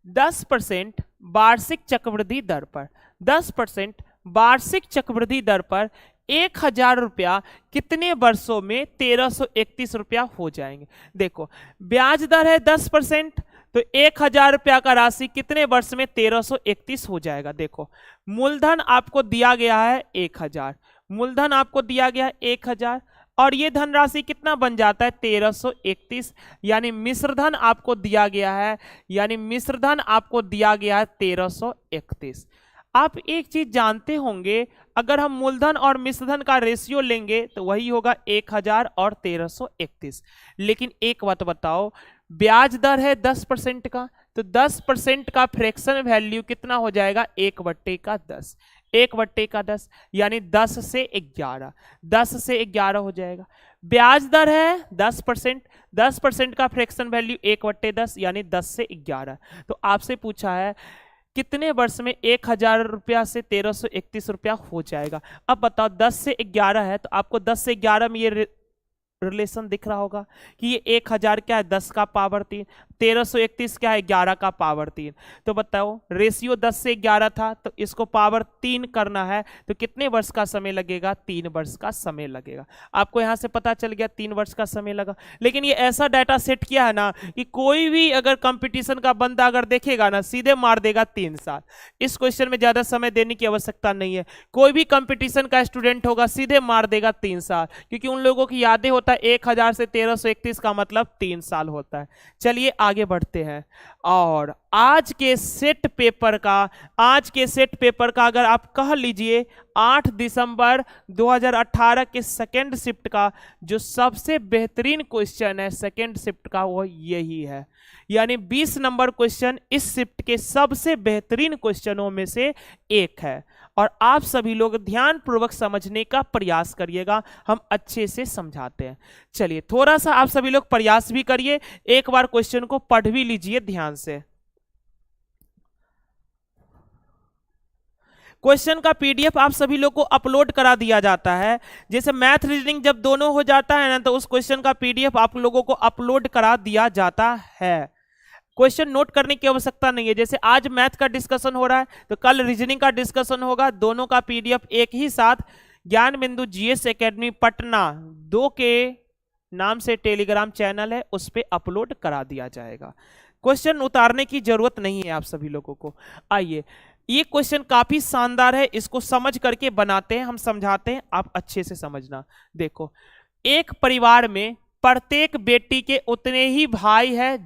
10% वार्षिक चक्रवृद्धि दर पर, 10% वार्षिक चक्रवृद्धि दर पर 1000 रुपया कितने वर्षों में 1331 रुपया हो जाएंगे। देखो ब्याज दर है 10%, तो 1000 रुपया का राशि कितने वर्ष में 1331 हो जाएगा। देखो मूलधन आपको दिया गया है 1000, मूलधन आपको दिया गया है 1000, और ये धनराशि कितना बन जाता है 1331, यानी मिश्रधन आपको दिया गया है, यानी मिश्रधन आपको दिया गया है 1331। आप एक चीज जानते होंगे, अगर हम मूलधन और मिश्रधन का रेशियो लेंगे तो वही होगा 1000 और 1331। लेकिन एक बात बताओ, ब्याज दर है 10% का, तो 10% का फ्रैक्शन वैल्यू कितना हो जाएगा 1/10, 1/10, यानी 10 से 11, 10 से 11 हो जाएगा। ब्याज दर है 10%, 10% का फ्रैक्शन वैल्यू 1/10, यानी 10 से 11। तो आपसे पूछा है कितने वर्ष में 1000 रुपया से 1331 रुपया हो जाएगा। अब बताओ 10 से 11 है, तो आपको 10 से 11 में ये रिलेशन दिख रहा होगा कि ये 1000 क्या है 10 का पावर 3, 1331 क्या है 11 का पावर 3। तो बताओ रेशियो 10 से 11 था, तो इसको पावर 3 करना है, तो कितने वर्ष का समय लगेगा 3 वर्ष का समय लगेगा। आपको यहां से पता चल गया 3 वर्ष का समय लगा। लेकिन ये ऐसा डाटा सेट किया है ना कि कोई भी अगर कंपटीशन का बंदा अगर देखेगा ना सीधे मार देगा 3 साल। इस क्वेश्चन में ज्यादा समय देने की आवश्यकता नहीं है। कोई भी कंपटीशन का स्टूडेंट होगा सीधे मार देगा 3 साल, क्योंकि उन लोगों की यादें होता है 1000 से 1331 का मतलब 3 साल होता है। चलिए आगे बढ़ते हैं। और आज के सेट पेपर का अगर आप कह लीजिए 8 दिसंबर 2018 के सेकेंड शिफ्ट का जो सबसे बेहतरीन क्वेश्चन है सेकेंड शिफ्ट का वो यही है, यानी 20 नंबर क्वेश्चन इस शिफ्ट के सबसे बेहतरीन क्वेश्चनों में से एक है। और आप सभी लोग ध्यान पूर्वक समझने का प्रयास करिएगा, हम अच्छे से समझाते हैं। चलिए थोड़ा सा आप सभी लोग प्रयास भी करिए, एक बार क्वेश्चन को पढ़ भी लीजिए ध्यान से। क्वेश्चन का पीडीएफ आप सभी लोग को अपलोड करा दिया जाता है। जैसे मैथ रीजनिंग जब दोनों हो जाता है ना, तो उस क्वेश्चन का पीडीएफ आप लोगों को अपलोड करा दिया जाता है। क्वेश्चन नोट करने की आवश्यकता नहीं है। जैसे आज मैथ का डिस्कशन हो रहा है तो कल रीजनिंग का डिस्कशन होगा, दोनों का पीडीएफ एक ही साथ ज्ञान बिंदु जीएस एकेडमी पटना 2 के नाम से टेलीग्राम चैनल है, उस पर अपलोड करा दिया जाएगा। क्वेश्चन उतारने की जरूरत नहीं है आप सभी लोगों को। आइए, ये क्वेश्चन काफी शानदार है, इसको समझ करके बनाते हैं, हम समझाते हैं, आप अच्छे से समझना। देखो, एक परिवार में प्रत्येक बेटी के उतने ही भाई है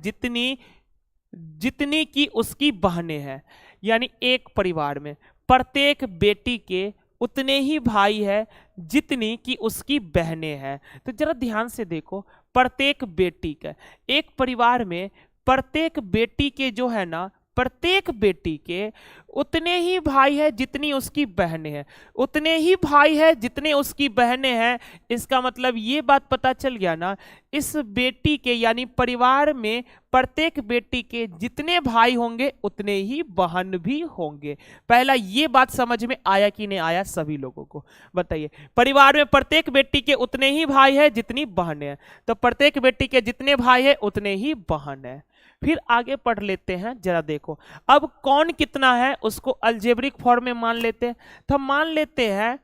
जितनी की उसकी बहनें हैं। यानी एक परिवार में प्रत्येक बेटी के उतने ही भाई है जितनी की उसकी बहनें हैं। तो जरा ध्यान से देखो, प्रत्येक बेटी का, एक परिवार में प्रत्येक बेटी के जो है ना, प्रत्येक बेटी के उतने ही भाई है जितनी उसकी बहनें हैं, उतने ही भाई है जितने उसकी बहनें हैं। इसका मतलब ये बात पता चल गया ना, इस बेटी के यानी परिवार में प्रत्येक बेटी के जितने भाई होंगे उतने ही बहन भी होंगे। पहला ये बात समझ में आया कि नहीं आया सभी लोगों को बताइए। परिवार में प्रत्येक बेटी के उतने ही भाई है जितनी बहनें हैं, तो प्रत्येक बेटी के जितने भाई है उतने ही बहन है। फिर आगे पढ़ लेते हैं, जरा देखो अब कौन कितना है उसको अलजेब्रिक फॉर्म में मान लेते हैं। तो हम मान लेते हैं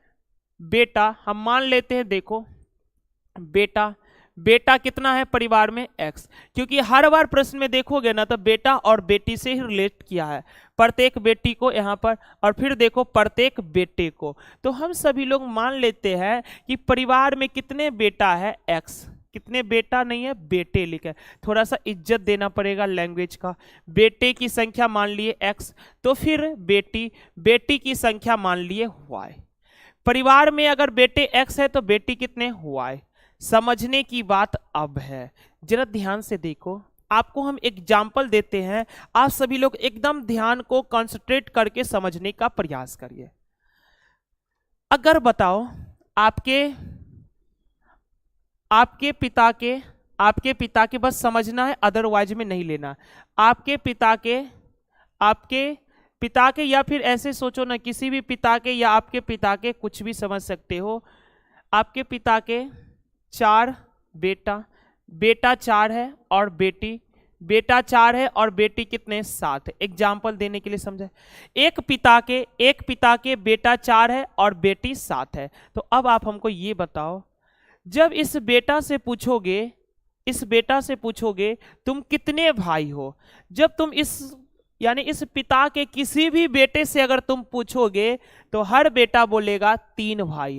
बेटा, हम मान लेते हैं, देखो बेटा कितना है परिवार में x, क्योंकि हर बार प्रश्न में देखोगे ना तो बेटा और बेटी से ही रिलेट किया है, प्रत्येक बेटी को यहाँ पर, और फिर देखो प्रत्येक बेटे को। तो हम सभी लोग मान लेते हैं कि परिवार में कितने बेटा है x, कितने बेटा नहीं है बेटे लिखे, थोड़ा सा इज्जत देना पड़ेगा लैंग्वेज का। बेटे की संख्या मान लिए x, तो फिर बेटी की संख्या मान लिए y। परिवार में अगर बेटे x है तो बेटी कितने y। समझने की बात अब है। जरा ध्यान से देखो, आपको हम एग्जाम्पल देते हैं, आप सभी लोग एकदम ध्यान को कंसंट्रेट करके समझने का प्रयास करिए। अगर बताओ आपके पिता के बस समझना है, अदरवाइज में नहीं लेना। आपके पिता के या फिर ऐसे सोचो ना, किसी भी पिता के या आपके पिता के, कुछ भी समझ सकते हो। आपके पिता के 4 बेटा 4 है और बेटा 4 है और बेटी कितने 7 है। एग्जाम्पल देने के लिए समझे, एक पिता के बेटा 4 है और बेटी 7 है। तो अब आप हमको ये बताओ, जब इस बेटा से पूछोगे तुम कितने भाई हो, जब तुम इस पिता के किसी भी बेटे से अगर तुम पूछोगे तो हर बेटा बोलेगा 3 भाई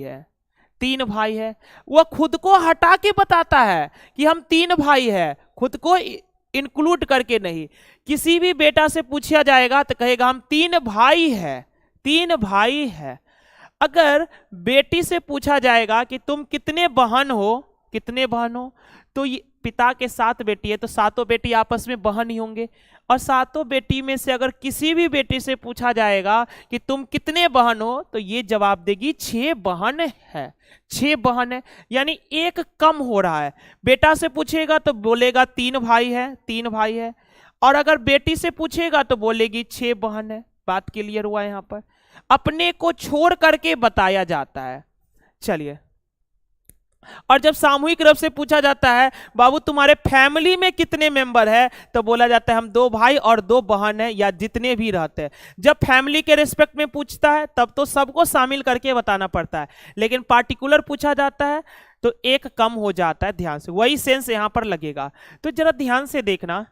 है। वह खुद को हटा के बताता है कि हम 3 भाई है, खुद को इंक्लूड करके नहीं। किसी भी बेटा से पूछा जाएगा तो कहेगा हम 3 भाई है। अगर बेटी से पूछा जाएगा कि तुम कितने बहन हो, तो ये पिता के 7 बेटी है तो 7 बेटी आपस में बहन ही होंगे। और 7 बेटी में से अगर किसी भी बेटी से पूछा जाएगा कि तुम कितने बहन हो, तो ये जवाब देगी 6 बहन है। 6 बहन है, यानी एक कम हो रहा है। बेटा से पूछेगा तो बोलेगा 3 भाई है, और अगर बेटी से पूछेगा तो बोलेगी 6 बहन है। बात क्लियर हुआ यहां पर? अपने को छोड़ करके बताया जाता है। चलिए, और जब सामूहिक रूप से पूछा जाता है बाबू तुम्हारे फैमिली में कितने मेंबर है, तो बोला जाता है हम 2 भाई और 2 बहन है, या जितने भी रहते हैं। जब फैमिली के रिस्पेक्ट में पूछता है तब तो सबको शामिल करके बताना पड़ता है, लेकिन पार्टिकुलर पूछा जाता है तो एक कम हो जाता है। ध्यान से, वही सेंस यहां पर लगेगा। तो जरा ध्यान से देखना,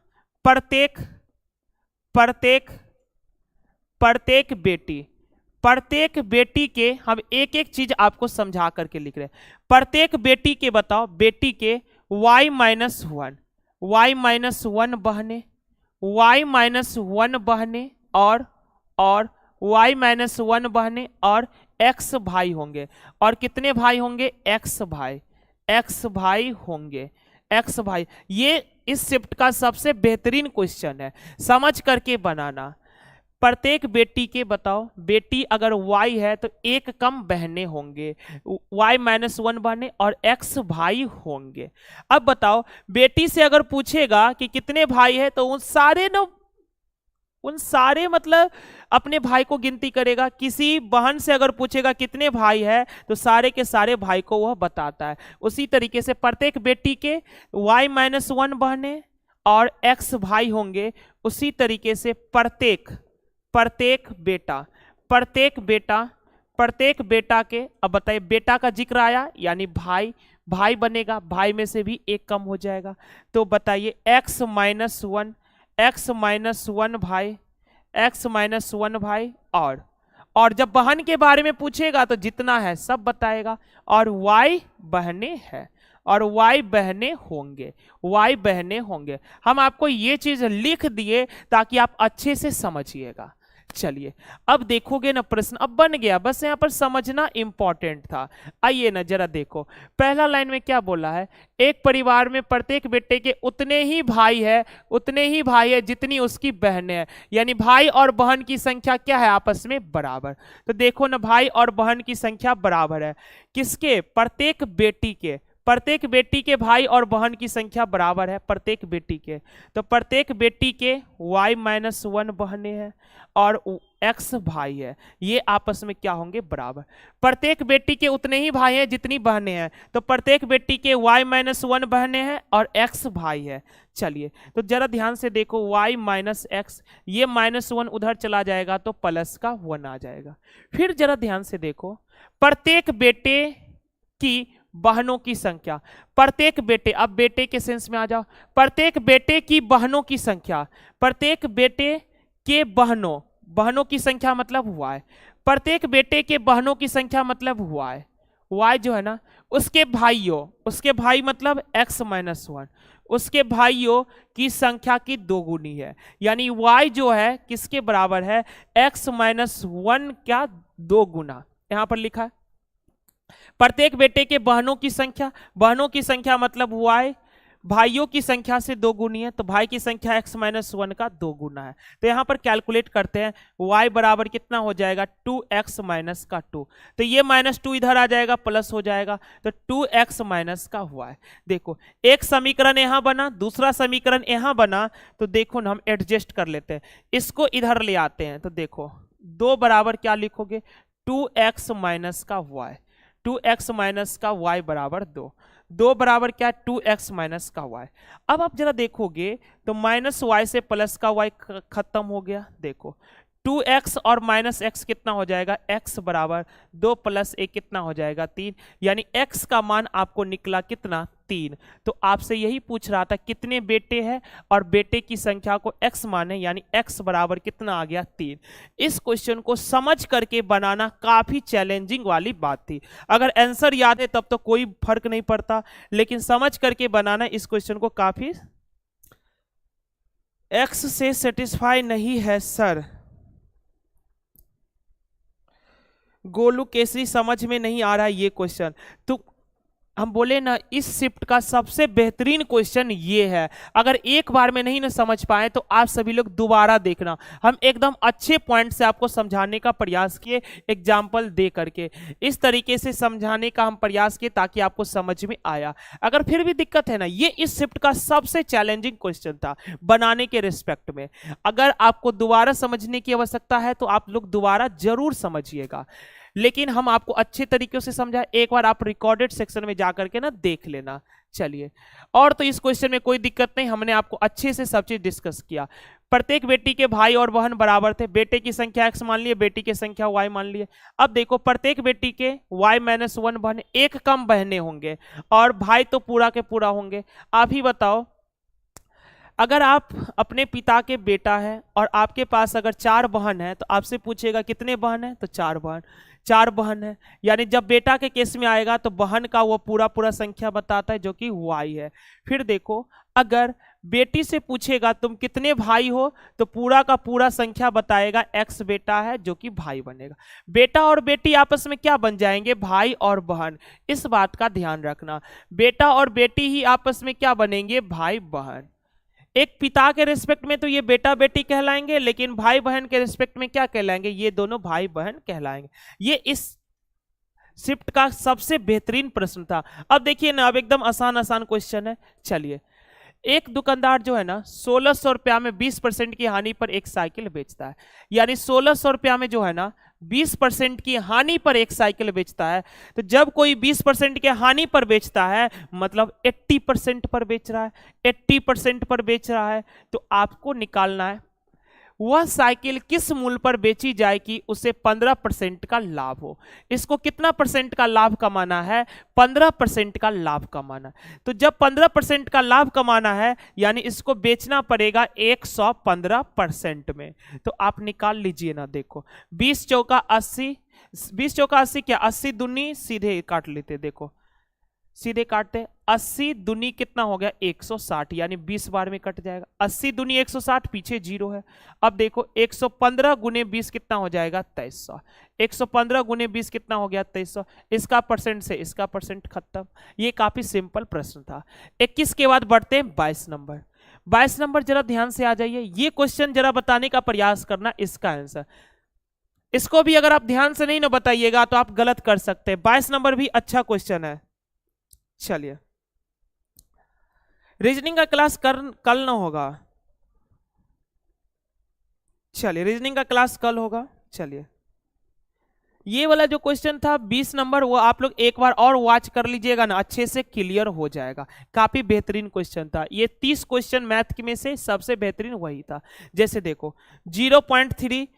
प्रत्येक बेटी के हम एक एक चीज आपको समझा करके लिख रहे हैं। प्रत्येक बेटी के बताओ, बेटी के y-1 बहने, y-1 बहने और y-1 बहने और x भाई होंगे। और कितने भाई होंगे? x भाई होंगे। x भाई, ये इस शिफ्ट का सबसे बेहतरीन क्वेश्चन है, समझ करके बनाना। प्रत्येक बेटी के बताओ, बेटी अगर y है तो एक कम बहनें होंगे, y-1 बहनें और x भाई होंगे। अब बताओ, बेटी से अगर पूछेगा कि कितने भाई है तो उन सारे मतलब अपने भाई को गिनती करेगा। किसी बहन से अगर पूछेगा कितने भाई है तो सारे के सारे भाई को वह बताता है। उसी तरीके से प्रत्येक बेटी के y-1 बहनें और x भाई होंगे। उसी तरीके से प्रत्येक बेटा के, अब बताइए बेटा का जिक्र आया यानी भाई बनेगा, भाई में से भी एक कम हो जाएगा। तो बताइए x-1 भाई, और जब बहन के बारे में पूछेगा तो जितना है सब बताएगा, और y बहनें है और y बहनें होंगे। हम आपको ये चीज लिख दिए ताकि आप अच्छे से समझिएगा। चलिए, अब देखोगे ना प्रश्न अब बन गया, बस यहाँ पर समझना इंपॉर्टेंट था। आइए ना जरा देखो, पहला लाइन में क्या बोला है, एक परिवार में प्रत्येक बेटे के उतने ही भाई है जितनी उसकी बहनें हैं। यानी भाई और बहन की संख्या क्या है? आपस में बराबर। तो देखो ना, भाई और बहन की संख्या बराबर है। किसके? प्रत्येक बेटी के भाई और बहन की संख्या बराबर है प्रत्येक बेटी के। तो प्रत्येक बेटी के y-1 बहनें हैं और x भाई है, ये आपस में क्या होंगे? बराबर। प्रत्येक बेटी के उतने ही भाई हैं जितनी बहनें हैं, तो प्रत्येक बेटी के y-1 बहनें हैं और x भाई है। चलिए, तो जरा ध्यान से देखो, y-x, ये -1 उधर चला जाएगा तो प्लस का 1 आ जाएगा। फिर जरा ध्यान से देखो, प्रत्येक बेटे की बहनों की संख्या, प्रत्येक बेटे, अब बेटे के सेंस में आ जाओ, प्रत्येक बेटे की बहनों की संख्या, प्रत्येक बेटे के बहनों की संख्या मतलब हुआ है, प्रत्येक बेटे के बहनों की संख्या मतलब हुआ है, y जो है ना, उसके भाई मतलब x-1, उसके भाइयों की संख्या की 2 गुनी है। यानी y जो है किसके बराबर है? x-1 क्या 2 गुना, यहां पर लिखा है। प्रत्येक बेटे के बहनों की संख्या मतलब y, भाइयों की संख्या से 2 गुनी है, तो भाई की संख्या x माइनस 1 का 2 गुना है। तो यहां पर कैलकुलेट करते हैं, y बराबर कितना हो जाएगा 2x माइनस का 2, तो ये -2 इधर आ जाएगा, प्लस हो जाएगा, तो 2x माइनस का y। देखो एक समीकरण यहां बना, दूसरा समीकरण यहां बना, तो देखो ना हम एडजस्ट कर लेते हैं, इसको इधर ले आते हैं, तो देखो 2 बराबर क्या लिखोगे 2x माइनस का y, 2x माइनस का y बराबर 2 बराबर क्या 2x माइनस का y। अब आप जरा देखोगे तो माइनस y से प्लस का y खत्म हो गया। देखो 2x और माइनस x कितना हो जाएगा, x बराबर 2 प्लस 1 कितना हो जाएगा 3, यानी x का मान आपको निकला कितना 3। तो आपसे यही पूछ रहा था कितने बेटे हैं और बेटे की संख्या को x माने, यानी x बराबर कितना आ गया 3। इस क्वेश्चन को समझ करके बनाना काफी चैलेंजिंग वाली बात थी। अगर आंसर याद है तब तो कोई फर्क नहीं पड़ता, लेकिन समझ करके बनाना इस क्वेश्चन को काफी। x से सेटिस्फाई नहीं है सर, गोलू केसरी समझ में नहीं आ रहा है ये क्वेश्चन, तो हम बोले ना इस शिफ्ट का सबसे बेहतरीन क्वेश्चन ये है। अगर एक बार में नहीं ना समझ पाए तो आप सभी लोग दोबारा देखना, हम एकदम अच्छे पॉइंट से आपको समझाने का प्रयास किए, एग्जाम्पल दे करके इस तरीके से समझाने का हम प्रयास किए ताकि आपको समझ में आया। अगर फिर भी दिक्कत है ना, ये इस शिफ्ट का सबसे चैलेंजिंग क्वेश्चन था बनाने के रिस्पेक्ट में। अगर आपको दोबारा समझने की आवश्यकता है तो आप लोग दोबारा जरूर समझिएगा, लेकिन हम आपको अच्छे तरीके से समझा, एक बार आप रिकॉर्डेड सेक्शन में जाकर के ना देख लेना। चलिए, और तो इस क्वेश्चन में कोई दिक्कत नहीं, हमने आपको अच्छे से सब चीज डिस्कस किया। प्रत्येक बेटी के भाई और बहन बराबर थे, बेटे की संख्या x मान लिए, बेटी की संख्या y मान लिए। अब देखो प्रत्येक बेटी के y-1 बहन, एक कम बहनें होंगे और भाई तो पूरा के पूरा होंगे। आप ही बताओ, अगर आप अपने पिता के बेटा है और आपके पास अगर 4 बहन है तो आपसे पूछेगा कितने बहन है, तो 4 बहन है, यानी जब बेटा के केस में आएगा तो बहन का वो पूरा संख्या बताता है जो कि y है। फिर देखो अगर बेटी से पूछेगा तुम कितने भाई हो, तो पूरा का पूरा संख्या बताएगा, x बेटा है जो कि भाई बनेगा। बेटा और बेटी आपस में क्या बन जाएंगे, भाई और बहन। इस बात का ध्यान रखना, बेटा और बेटी ही आपस में क्या बनेंगे, भाई बहन। एक पिता के रिस्पेक्ट में तो ये बेटा बेटी कहलाएंगे, लेकिन भाई बहन के रिस्पेक्ट में क्या कहलाएंगे, ये दोनों भाई बहन कहलाएंगे। ये इस शिफ्ट का सबसे बेहतरीन प्रश्न था। अब देखिए ना, अब एकदम आसान क्वेश्चन है। चलिए, एक दुकानदार जो है ना 1600 रुपया में 20% की हानि पर एक साइकिल बेचता है, यानी 1600 रुपया में जो है ना 20% की हानि पर एक साइकिल बेचता है। तो जब कोई 20% के हानि पर बेचता है मतलब 80% पर बेच रहा है, 80% पर बेच रहा है, तो आपको निकालना है वह साइकिल किस मूल्य पर बेची जाए कि उसे 15% का लाभ हो। इसको कितना परसेंट का लाभ कमाना है, 15% का लाभ कमाना। तो जब 15% का लाभ कमाना है यानी इसको बेचना पड़ेगा 115% में। तो आप निकाल लीजिए ना, देखो 20 चौका 80, 20 चौका 80 क्या 80 दूनी, सीधे काट लेते, देखो सीधे काटते, 80 दूनी कितना हो गया 160, यानी 20 बार में कट जाएगा। 80 दूनी 160, पीछे 0 है। अब देखो 115 गुने 20 कितना हो जाएगा 2300, 115 गुने 20 कितना हो गया 2300। इसका परसेंट से इसका परसेंट खत्म। ये काफी सिंपल प्रश्न था। 21 के बाद बढ़ते हैं 22 नंबर। 22 नंबर जरा ध्यान से आ जाइए, ये क्वेश्चन जरा बताने का प्रयास करना इसका आंसर। इसको भी अगर आप ध्यान से नहीं ना बताइएगा तो आप गलत कर सकते हैं। 22 नंबर भी अच्छा क्वेश्चन है। चलिए, रीजनिंग का क्लास कल ना होगा, चलिए रीजनिंग का क्लास कल होगा। चलिए, ये वाला जो क्वेश्चन था 20 नंबर, वो आप लोग एक बार और वॉच कर लीजिएगा ना, अच्छे से क्लियर हो जाएगा। काफी बेहतरीन क्वेश्चन था ये। 30 क्वेश्चन मैथ में से सबसे बेहतरीन वही था। जैसे देखो 0.3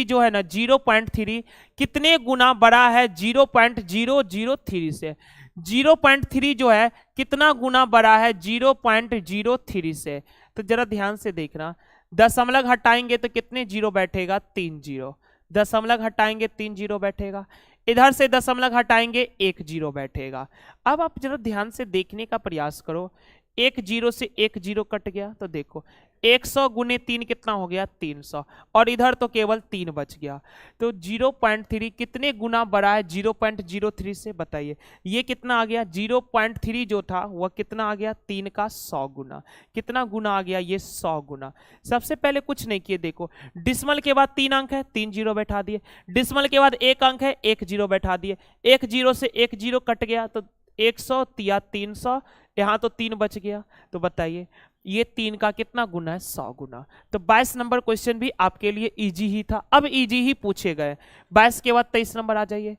जो है ना 0.3 कितने गुना बड़ा है 0.003 से। 0.3 जो है कितना गुना बड़ा है 0.03 से। तो जरा ध्यान से देखना, दशमलव हटाएंगे तो कितने जीरो बैठेगा, 3 जीरो। दशमलव हटाएंगे 3 जीरो बैठेगा, इधर से दशमलव हटाएंगे 1 जीरो बैठेगा। अब आप जरा ध्यान से देखने का प्रयास करो, एक जीरो से एक जीरो कट गया, तो देखो 100 गुने 3 कितना हो गया 300, और इधर तो केवल 3 बच गया। तो 0.3 कितने गुना बढ़ा है 0.03 से, बताइए ये कितना आ गया 0.3 जो था वह कितना आ गया 3 का 100 गुना। कितना गुना आ गया ये 100 गुना। सबसे पहले कुछ नहीं किए, देखो डिसमल के बाद 3 अंक है 3 जीरो बैठा दिए, डिसमल के बाद 1 अंक है 1 जीरो बैठा दिए, 1 जीरो से 1 जीरो कट गया तो 100 या 300, यहाँ तो 3 बच गया। तो बताइए ये 3 का कितना गुना है 100 गुना। तो 22 नंबर क्वेश्चन भी आपके लिए इजी ही था, अब इजी ही पूछे गए। 22 के बाद 23 नंबर आ जाइए।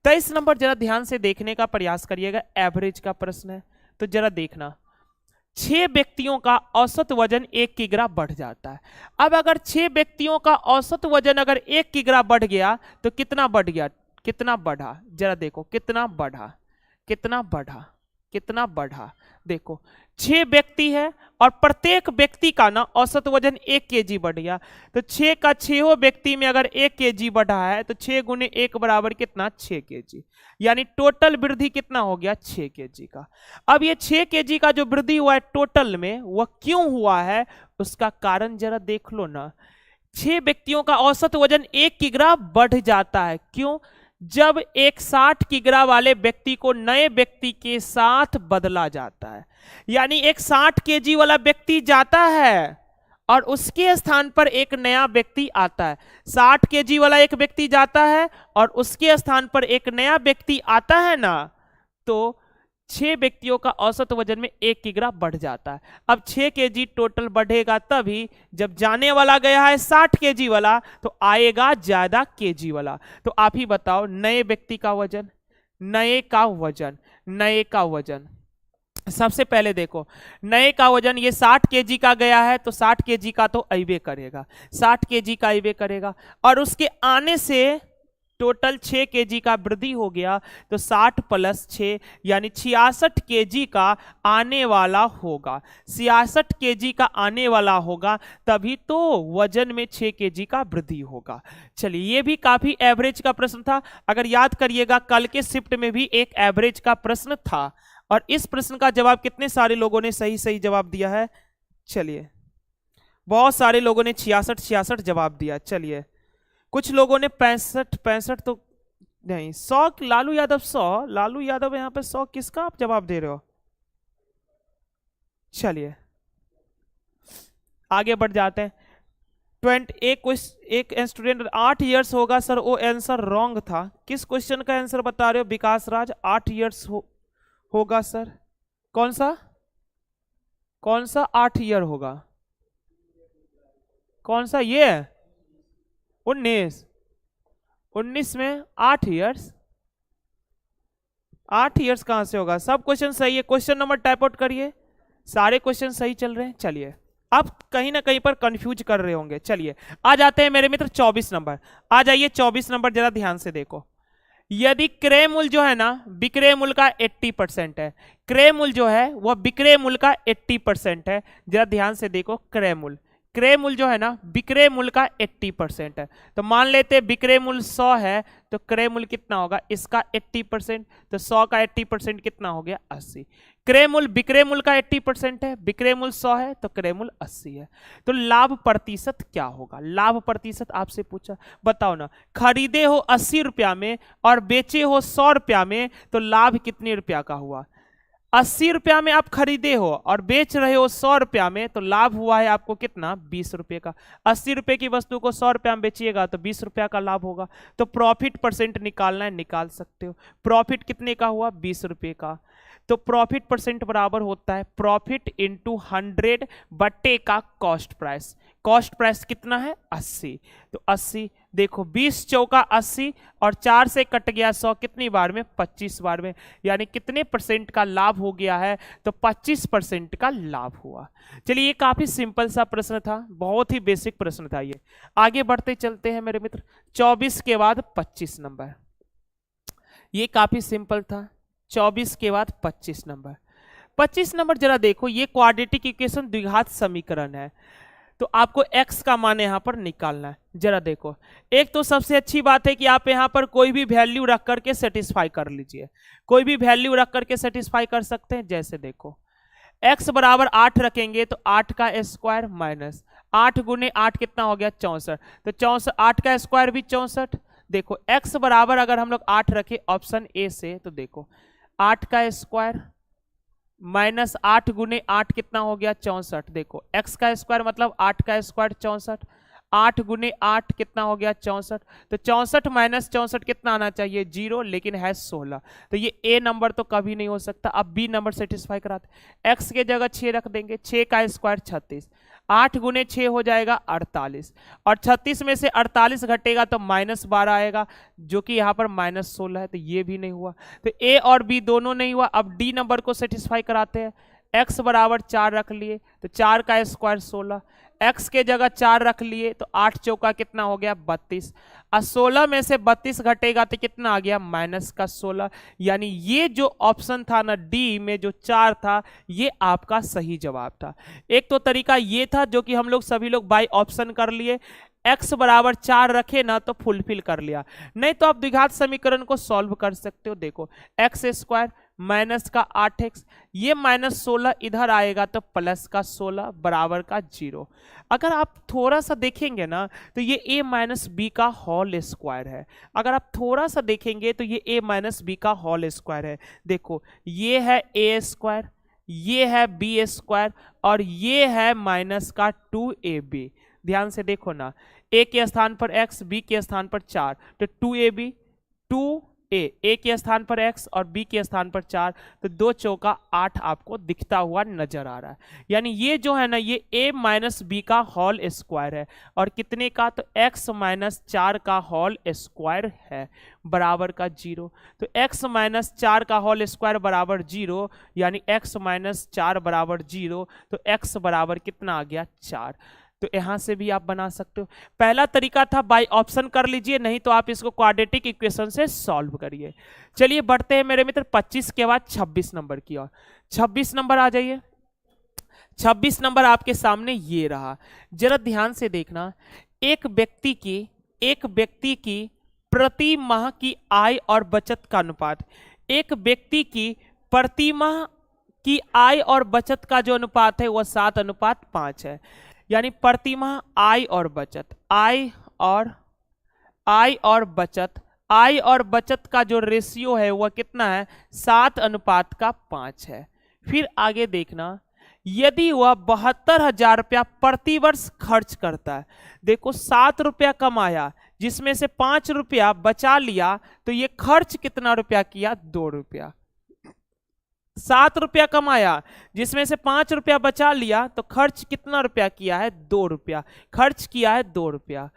23 नंबर जरा ध्यान से देखने का प्रयास करिएगा, एवरेज का प्रश्न है। तो जरा देखना, 6 व्यक्तियों का औसत वजन 1 किग्रा बढ़ जाता है। अब अगर 6 व्यक्तियों का औसत वजन अगर 1 किग्रा बढ़ गया तो कितना बढ़ गया, कितना बढ़ा, जरा देखो कितना बढ़ा, कितना बढ़ा, कितना बढ़ा। देखो 6 व्यक्ति है और प्रत्येक व्यक्ति का ना औसत वजन 1 केजी बढ़ गया, तो 6 का 6 व्यक्ति में अगर 1 केजी बढ़ा है तो 6 गुने 1 बराबर कितना 6 केजी, यानी टोटल वृद्धि कितना हो गया 6 केजी का। अब ये 6 केजी का जो वृद्धि हुआ है टोटल में वह क्यों हुआ है, उसका कारण जरा देख लो ना। 6 व्यक्तियों का औसत वजन 1 किग्रा बढ़ जाता है, क्यों, जब एक 60 किग्रा वाले व्यक्ति को नए व्यक्ति के साथ बदला जाता है, यानी एक 60 केजी वाला व्यक्ति जाता है और उसके स्थान पर एक नया व्यक्ति आता है। 60 केजी वाला एक व्यक्ति जाता है और उसके स्थान पर एक नया व्यक्ति आता है ना, तो 6 व्यक्तियों का औसत वजन में 1 किग्रा बढ़ जाता है। अब 6 केजी टोटल बढ़ेगा तभी जब जाने वाला गया है 60 केजी वाला तो आएगा ज्यादा केजी वाला। तो आप ही बताओ नए व्यक्ति का वजन, नए का वजन, नए का वजन, सबसे पहले देखो नए का वजन ये 60 केजी का गया है तो 60 केजी का तो अइबे करेगा, 60 केजी का अइबे करेगा, और उसके आने से टोटल 6 केजी का वृद्धि हो गया तो 60 प्लस 6 यानी 66 केजी का आने वाला होगा। 66 केजी का आने वाला होगा तभी तो वजन में 6 केजी का वृद्धि होगा। चलिए ये भी काफी एवरेज का प्रश्न था। अगर याद करिएगा कल के शिफ्ट में भी एक एवरेज का प्रश्न था और इस प्रश्न का जवाब कितने सारे लोगों ने सही सही जवाब दिया है। चलिए बहुत सारे लोगों ने 66 जवाब दिया। चलिए कुछ लोगों ने 65 तो नहीं, 100 लालू यादव 100, लालू यादव यहाँ पे 100 किसका आप जवाब दे रहे हो। चलिए आगे बढ़ जाते हैं। एक स्टूडेंट 8 इयर्स होगा सर, वो आंसर रॉन्ग था। किस क्वेश्चन का आंसर बता रहे हो विकास राज, 8 इयर्स होगा सर, कौन सा 8 ईयर होगा, कौन सा ये 19 में 8 इयर्स, 8 इयर्स कहां से होगा। सब क्वेश्चन सही है, क्वेश्चन नंबर टाइप आउट करिए, सारे क्वेश्चन सही चल रहे हैं। चलिए आप कहीं ना कहीं पर कंफ्यूज कर रहे होंगे। चलिए आ जाते हैं मेरे मित्र 24 नंबर, आ जाइए 24 नंबर जरा ध्यान से देखो। यदि क्रय मूल्य जो है ना विक्रय मूल्य का 80% है, क्रय मूल्य जो है वह विक्रय मूल्य का 80% है, जरा ध्यान से देखो क्रय मूल्य जो है ना विक्रय मूल्य का 80% है। तो मान लेते हैं विक्रय मूल्य 100 है तो क्रय मूल्य कितना होगा इसका 80%, तो 100 का 80% कितना हो गया 80। क्रय मूल्य विक्रय मूल्य का 80% है, विक्रय मूल्य 100 है तो क्रय मूल्य 80 है। तो लाभ प्रतिशत क्या होगा, लाभ प्रतिशत आपसे पूछा, बताओ ना। खरीदे हो 80 रुपया में और बेचे हो 100 रुपया में तो लाभ कितने रुपया का हुआ। 80 रुपया में आप खरीदे हो और बेच रहे हो 100 रुपया में तो लाभ हुआ है आपको कितना 20 रुपये का। 80 रुपये की वस्तु को 100 रुपया में बेचिएगा तो 20 रुपया का लाभ होगा। तो प्रॉफिट परसेंट निकालना है, निकाल सकते हो। प्रॉफिट कितने का हुआ 20 रुपये का, तो प्रॉफिट परसेंट बराबर होता है प्रॉफिट इंटू 100 बट्टे का कॉस्ट प्राइस। कॉस्ट प्राइस कितना है 80, तो 80 देखो 20 चौका 80 और 4 से कट गया 100, कितनी बार में 25 बार में, यानी कितने परसेंट का लाभ हो गया है तो 25% का लाभ हुआ। चलिए ये काफी सिंपल सा प्रश्न था, बहुत ही बेसिक प्रश्न था ये। आगे बढ़ते चलते हैं मेरे मित्र 24 के बाद 25 नंबर, ये काफी सिंपल था। 24 के बाद 25 नंबर, 25 नंबर जरा देखो, ये क्वाड्रेटिक इक्वेशन द्विघात समीकरण है तो आपको x का मान यहां पर निकालना है। जरा देखो, एक तो सबसे अच्छी बात है कि आप यहां पर कोई भी वैल्यू रख करके सेटिस्फाई कर लीजिए, कोई भी वैल्यू रख करके सेटिस्फाई कर सकते हैं। जैसे देखो x बराबर 8 रखेंगे तो 8 का स्क्वायर माइनस 8 गुने 8 कितना हो गया 64। तो 64, 8 का स्क्वायर भी 64। देखो x बराबर अगर हम लोग 8 रखे ऑप्शन ए से, तो देखो 8 का स्क्वायर माइनस 8 गुने 8 कितना हो गया 64। देखो x का स्क्वायर मतलब 8 का स्क्वायर 64, 8 गुने 8 कितना हो गया 64। तो 64 माइनस 64 कितना आना चाहिए 0, लेकिन है 16। तो ये ए नंबर तो कभी नहीं हो सकता। अब बी नंबर सेटिस्फाई कराते, x के जगह 6 रख देंगे, 6 का स्क्वायर 36, 8 गुने 6 हो जाएगा 48, और 36 में से 48 घटेगा तो -12 आएगा, जो कि यहाँ पर -16 है, तो ये भी नहीं हुआ। तो ए और बी दोनों नहीं हुआ। अब डी नंबर को सेटिस्फाई कराते हैं, x बराबर 4 रख लिए तो 4 का स्क्वायर 16, x के जगह 4 रख लिए तो 8 चौका कितना हो गया 32, और 16 में से 32 घटेगा तो कितना आ गया -16। यानी ये जो ऑप्शन था ना डी में जो 4 था, ये आपका सही जवाब था। एक तो तरीका ये था जो कि हम लोग सभी लोग बाय ऑप्शन कर लिए, x बराबर 4 रखे ना तो फुलफिल कर लिया। नहीं तो आप द्विघात समीकरण को सॉल्व कर सकते हो। देखो एक्स स्क्वायर माइनस का 8x, ये -16 इधर आएगा तो प्लस का 16 बराबर का 0। अगर आप थोड़ा सा देखेंगे ना तो ये a माइनस बी का होल स्क्वायर है। अगर आप थोड़ा सा देखेंगे तो ये a माइनस बी का होल स्क्वायर है। देखो ये है a स्क्वायर, ये है b स्क्वायर, और ये है माइनस का 2ab। ध्यान से देखो ना, a के स्थान पर x, b के स्थान पर 4, तो 2ab 2a के स्थान पर x और b के स्थान पर 4, तो 2 चौका 8 आपको दिखता हुआ नजर आ रहा है। यानी ये जो है ना ये a माइनस बी का होल स्क्वायर है, और कितने का, तो x माइनस 4 का होल स्क्वायर है बराबर का 0। तो x माइनस 4 का होल स्क्वायर बराबर 0, यानी x माइनस 4 बराबर 0, तो x बराबर कितना आ गया 4। तो यहां से भी आप बना सकते हो। पहला तरीका था बाय ऑप्शन कर लीजिए, नहीं तो आप इसको क्वाड्रेटिक इक्वेशन से सॉल्व करिए। चलिए बढ़ते हैं मेरे मित्र 25 के बाद 26 नंबर की ओर। 26 नंबर आ जाइए। 26 नंबर आपके सामने ये रहा, जरा ध्यान से देखना। एक व्यक्ति की प्रति माह की आय और बचत का अनुपात, एक व्यक्ति की प्रति माह की आय और बचत का जो अनुपात है वह 7:5 है। यानी प्रति माह आय और बचत, आय और बचत का जो रेशियो है वह कितना है 7:5 है। फिर आगे देखना, यदि वह 72,000 रुपया प्रति वर्ष खर्च करता है। देखो 7 रुपया कमाया, जिसमें से 5 रुपया बचा लिया, तो ये खर्च कितना रुपया किया 2 रुपया। 7 रुपया कमाया, जिसमें से 5 रुपया बचा लिया, तो खर्च कितना रुपया किया है 2 रुपया, खर्च किया है 2 रुपया।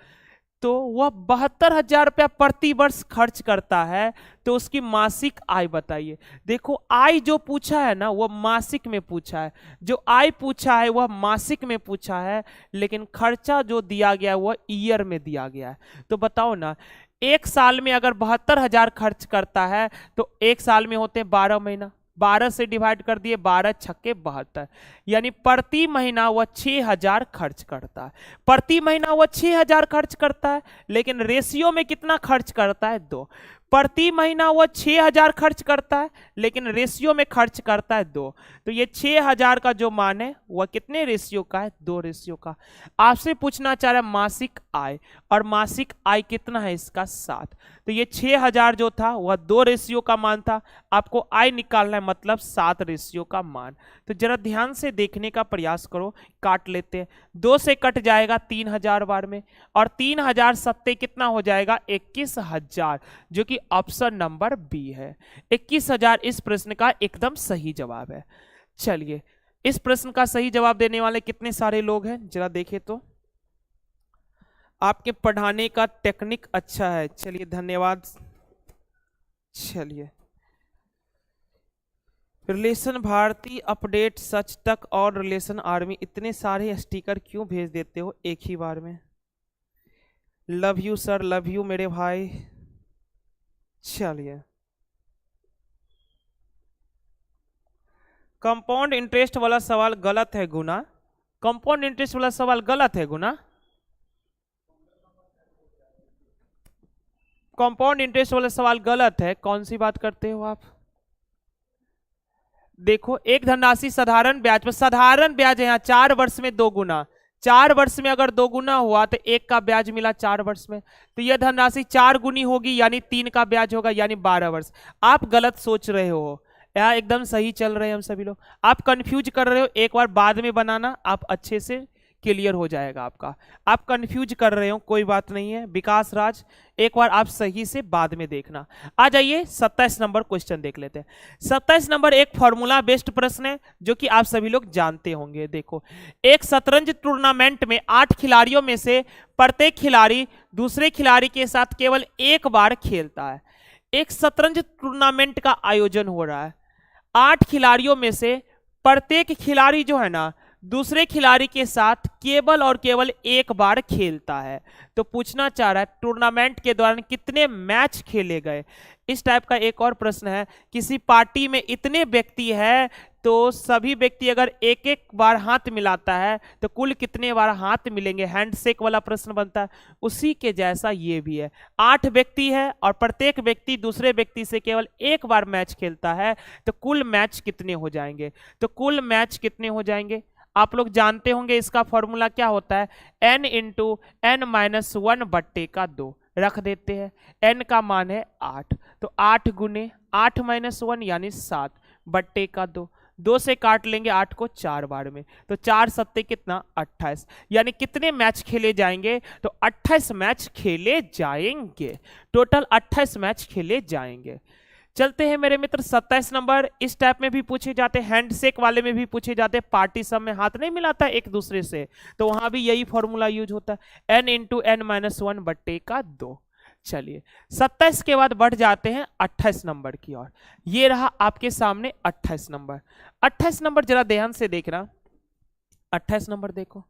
तो वह 72,000 रुपया प्रति वर्ष खर्च करता है, तो उसकी मासिक आय बताइए। देखो आय जो पूछा है ना वह मासिक में पूछा है, जो आय पूछा है वह मासिक में पूछा है, लेकिन खर्चा जो दिया गया वह ईयर में दिया गया है। तो बताओ ना, एक साल में अगर 72,000 खर्च करता है तो एक साल में होते हैं 12 महीना, 12 से डिवाइड कर दिए, 12 छक्के 72, यानी प्रति महीना वह 6,000 खर्च करता है। प्रति महीना वह 6,000 खर्च करता है, लेकिन रेशियो में कितना खर्च करता है 2। प्रति महीना वह 6,000 खर्च करता है, लेकिन रेशियो में खर्च करता है 2। तो ये 6,000 का जो मान है वह कितने रेशियो का है 2 रेशियो का। आपसे पूछना चाह रहा है मासिक आय, और मासिक आय कितना है इसका 7। तो ये 6,000 जो था वह 2 रेशियो का मान था, आपको आय निकालना है मतलब 7 रेशियो का मान। तो जरा ध्यान से देखने का प्रयास करो, काट लेते हैं, 2 से कट जाएगा 3,000 बार में, और 3,000 सत्ते कितना हो जाएगा 21,000, जो कि ऑप्शन नंबर बी है। 21,000 इस प्रश्न का एकदम सही जवाब है। चलिए इस प्रश्न का सही जवाब देने वाले कितने सारे लोग हैं जरा देखें तो। आपके पढ़ाने का टेक्निक अच्छा है, चलिए धन्यवाद। चलिए रिलेशन भारती, अपडेट, सच तक और रिलेशन आर्मी, इतने सारे स्टिकर क्यों भेज देते हो एक ही बार में। Love you sir, love you मेरे भाई। चलिए कंपाउंड इंटरेस्ट वाला सवाल गलत है गुना, कंपाउंड इंटरेस्ट वाला सवाल गलत है गुना। कंपाउंड इंटरेस्ट वाला सवाल गलत है, कौन सी बात करते हो आप। देखो एक धनराशि साधारण ब्याज पर, साधारण ब्याज है यहाँ 4 वर्ष में 2 गुना, 4 वर्ष में अगर 2 गुना हुआ तो 1 का ब्याज मिला 4 वर्ष में, तो यह धनराशि 4 गुनी होगी यानी 3 का ब्याज होगा यानी 12 वर्ष। आप गलत सोच रहे हो, यहाँ एकदम सही चल रहे हैं हम सभी लोग, आप कंफ्यूज कर रहे हो। एक बार बाद में बनाना, आप अच्छे से क्लियर हो जाएगा आपका। आप कंफ्यूज कर रहे हो, कोई बात नहीं है विकास राज, एक बार आप सही से बाद में देखना। आ जाइए 27 नंबर क्वेश्चन देख लेते हैं। 27 नंबर एक फॉर्मूला बेस्ड प्रश्न है जो कि आप सभी लोग जानते होंगे। देखो, एक शतरंज टूर्नामेंट में 8 खिलाड़ियों में से प्रत्येक खिलाड़ी दूसरे खिलाड़ी के साथ केवल एक बार खेलता है। एक शतरंज टूर्नामेंट का आयोजन हो रहा है, 8 खिलाड़ियों में से प्रत्येक खिलाड़ी जो है ना दूसरे खिलाड़ी के साथ केवल और केवल एक बार खेलता है। तो पूछना चाह रहा है टूर्नामेंट के दौरान कितने मैच खेले गए। इस टाइप का एक और प्रश्न है, किसी पार्टी में इतने व्यक्ति है तो सभी व्यक्ति अगर एक एक बार हाथ मिलाता है तो कुल कितने बार हाथ मिलेंगे, हैंडशेक वाला प्रश्न बनता है। उसी के जैसा ये भी है, 8 व्यक्ति है और प्रत्येक व्यक्ति दूसरे व्यक्ति से केवल एक बार मैच खेलता है, तो कुल मैच कितने हो जाएंगे। तो कुल मैच कितने हो जाएंगे आप लोग जानते होंगे, इसका फॉर्मूला क्या होता है, n इंटू n माइनस 1 बट्टे का 2 रख देते हैं। n का मान है 8, तो 8 गुने 8 माइनस 1 यानी 7 बट्टे का 2, 2 से काट लेंगे 8 को 4 बार में, तो 4 सत्ते कितना 28, यानी कितने मैच खेले जाएंगे, तो 28 मैच खेले जाएंगे, टोटल 28 मैच खेले जाएंगे। चलते हैं मेरे मित्र 27 नंबर। इस टाइप में भी पूछे जाते हैं, हैंडशेक वाले में भी पूछे जाते हैं, पार्टी सब में हाथ नहीं मिलाता है एक दूसरे से, तो वहां भी यही फॉर्मूला यूज होता है, n इंटू n माइनस 1 बट्टे का 2। चलिए 27 के बाद बढ़ जाते हैं 28 नंबर की ओर। ये रहा आपके सामने 28 नंबर। 28 नंबर जरा ध्यान से देखना, 28 नंबर देखो,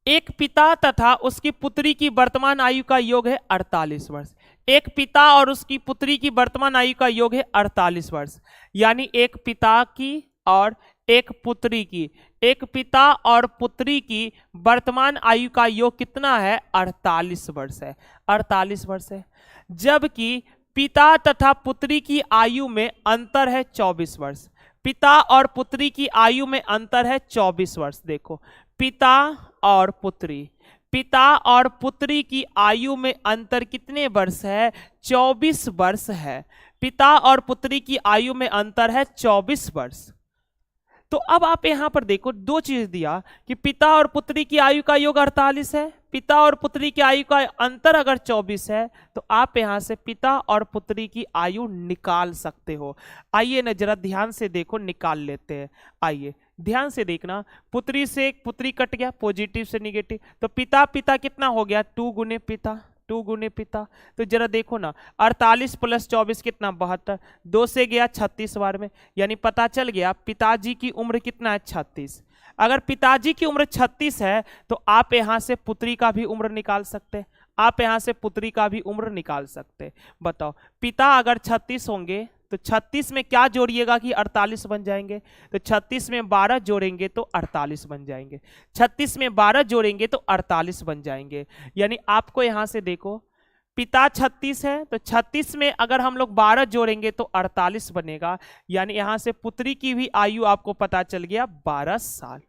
एक पिता तथा उसकी पुत्री की वर्तमान आयु का योग है 48 वर्ष। एक पिता और उसकी पुत्री की वर्तमान आयु का योग है 48 वर्ष, यानी एक पिता की और एक पुत्री की, एक पिता और पुत्री की वर्तमान आयु का योग कितना है 48 वर्ष है, 48 वर्ष है। जबकि पिता तथा पुत्री की आयु में अंतर है 24 वर्ष, पिता और पुत्री की आयु में अंतर है 24 वर्ष। देखो पिता और पुत्री, पिता और पुत्री की आयु में अंतर कितने वर्ष है, 24 वर्ष है। पिता और पुत्री की आयु में अंतर है 24 वर्ष। तो अब आप यहां पर देखो, दो चीज दिया कि पिता और पुत्री की आयु का योग 48 है, पिता और पुत्री की आयु का अंतर अगर 24 है, तो आप यहां से पिता और पुत्री की आयु निकाल सकते हो। आइए ना जरा ध्यान से देखो, निकाल लेते हैं। आइए ध्यान से देखना, पुत्री से एक पुत्री कट गया, पॉजिटिव से निगेटिव, तो पिता पिता कितना हो गया 2 गुने पिता, 2 गुने पिता। तो जरा देखो ना 48 प्लस 24 कितना 72, 2 से गया 36 बार में, यानी पता चल गया पिताजी की उम्र कितना है 36। अगर पिताजी की उम्र 36 है तो आप यहां से पुत्री का भी उम्र निकाल सकते हैं, आप यहां से पुत्री का भी उम्र निकाल सकते हैं। बताओ पिता अगर 36 होंगे तो 36 में क्या जोड़िएगा कि 48 बन जाएंगे, तो 36 में 12 जोड़ेंगे तो 48 बन जाएंगे, 36 में 12 जोड़ेंगे तो 48 बन जाएंगे। यानी आपको यहां से देखो पिता 36 है तो 36 में अगर हम लोग 12 जोड़ेंगे तो 48 बनेगा, यानी यहां से पुत्री की भी आयु आपको पता चल गया 12 साल।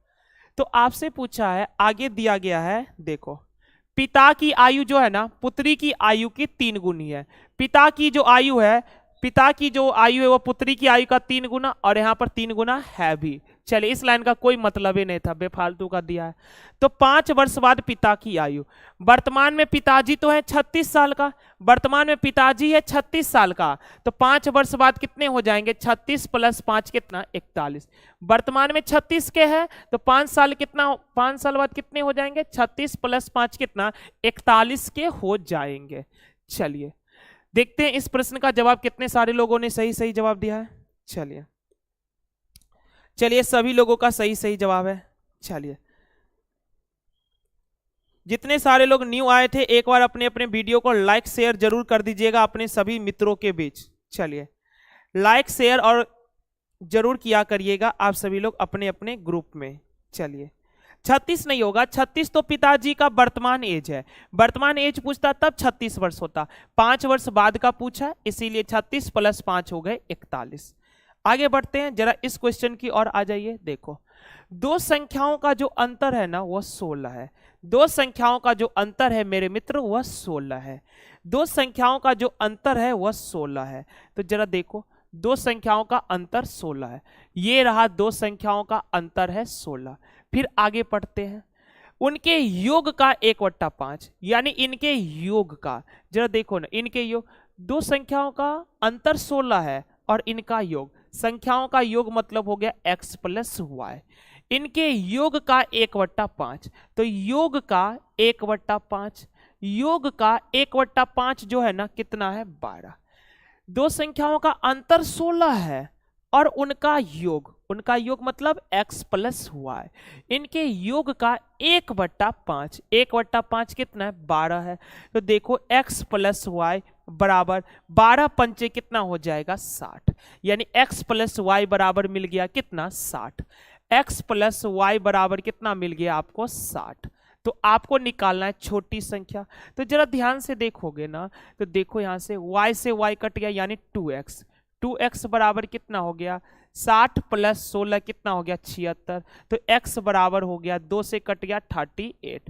तो आपसे पूछा है, आगे दिया गया है, देखो पिता की आयु जो है ना पुत्री की आयु की 3 गुनी है, पिता की जो आयु है, पिता की जो आयु है वो पुत्री की आयु का 3 गुना, और यहां पर 3 गुना है भी। चलिए इस लाइन का कोई मतलब ही नहीं था, बेफालतू का दिया है। तो 5 वर्ष बाद पिता की आयु, वर्तमान में पिताजी तो है 36 साल का, वर्तमान में पिताजी है 36 साल का, तो 5 वर्ष बाद कितने हो जाएंगे, 36 प्लस 5 कितना 41। वर्तमान में 36 के है तो 5 साल कितना, 5 साल बाद कितने हो जाएंगे, 36 प्लस 5 कितना 41 के हो जाएंगे। चलिए देखते हैं इस प्रश्न का जवाब कितने सारे लोगों ने सही सही जवाब दिया है। चलिए चलिए सभी लोगों का सही सही जवाब है। चलिए जितने सारे लोग न्यू आए थे एक बार अपने अपने वीडियो को लाइक शेयर जरूर कर दीजिएगा अपने सभी मित्रों के बीच। चलिए लाइक शेयर और जरूर किया करिएगा आप सभी लोग अपने अपने ग्रुप में। चलिए 36 नहीं होगा, 36 तो पिताजी का वर्तमान एज है, वर्तमान एज पूछता तब 36 वर्ष होता, 5 वर्ष बाद का पूछा इसीलिए 36 प्लस 5 हो गए 41। आगे बढ़ते हैं, जरा इस क्वेश्चन की ओर आ जाइए। देखो, दो संख्याओं का जो अंतर है ना वह 16 है। दो संख्याओं का जो अंतर है मेरे मित्र वह 16 है। दो संख्याओं का जो अंतर है वह 16 है। तो जरा देखो, दो संख्याओं का अंतर 16 है। ये रहा दो संख्याओं का अंतर है 16। फिर आगे पढ़ते हैं, उनके योग का 1/5, यानी इनके योग का, जरा देखो ना, इनके योग, दो संख्याओं का अंतर 16 है और इनका योग, संख्याओं का योग मतलब हो गया x प्लस वाई। इनके योग का 1/5, तो योग का 1/5, योग का 1/5 जो है ना कितना है 12। दो संख्याओं का अंतर 16 है और उनका योग मतलब x प्लस वाई। इनके योग का 1/5, 1/5 कितना है 12 है। तो देखो x प्लस वाई बराबर 12 पंचे कितना हो जाएगा 60, यानी x प्लस वाई बराबर मिल गया कितना 60। x प्लस वाई बराबर कितना मिल गया आपको 60। तो आपको निकालना है छोटी संख्या। तो जरा ध्यान से देखोगे ना, तो देखो यहां से y से y कट गया यानी 2x। 2x बराबर कितना हो गया 60 प्लस 16 कितना हो गया 76। तो x बराबर हो गया 2 से कट गया 38,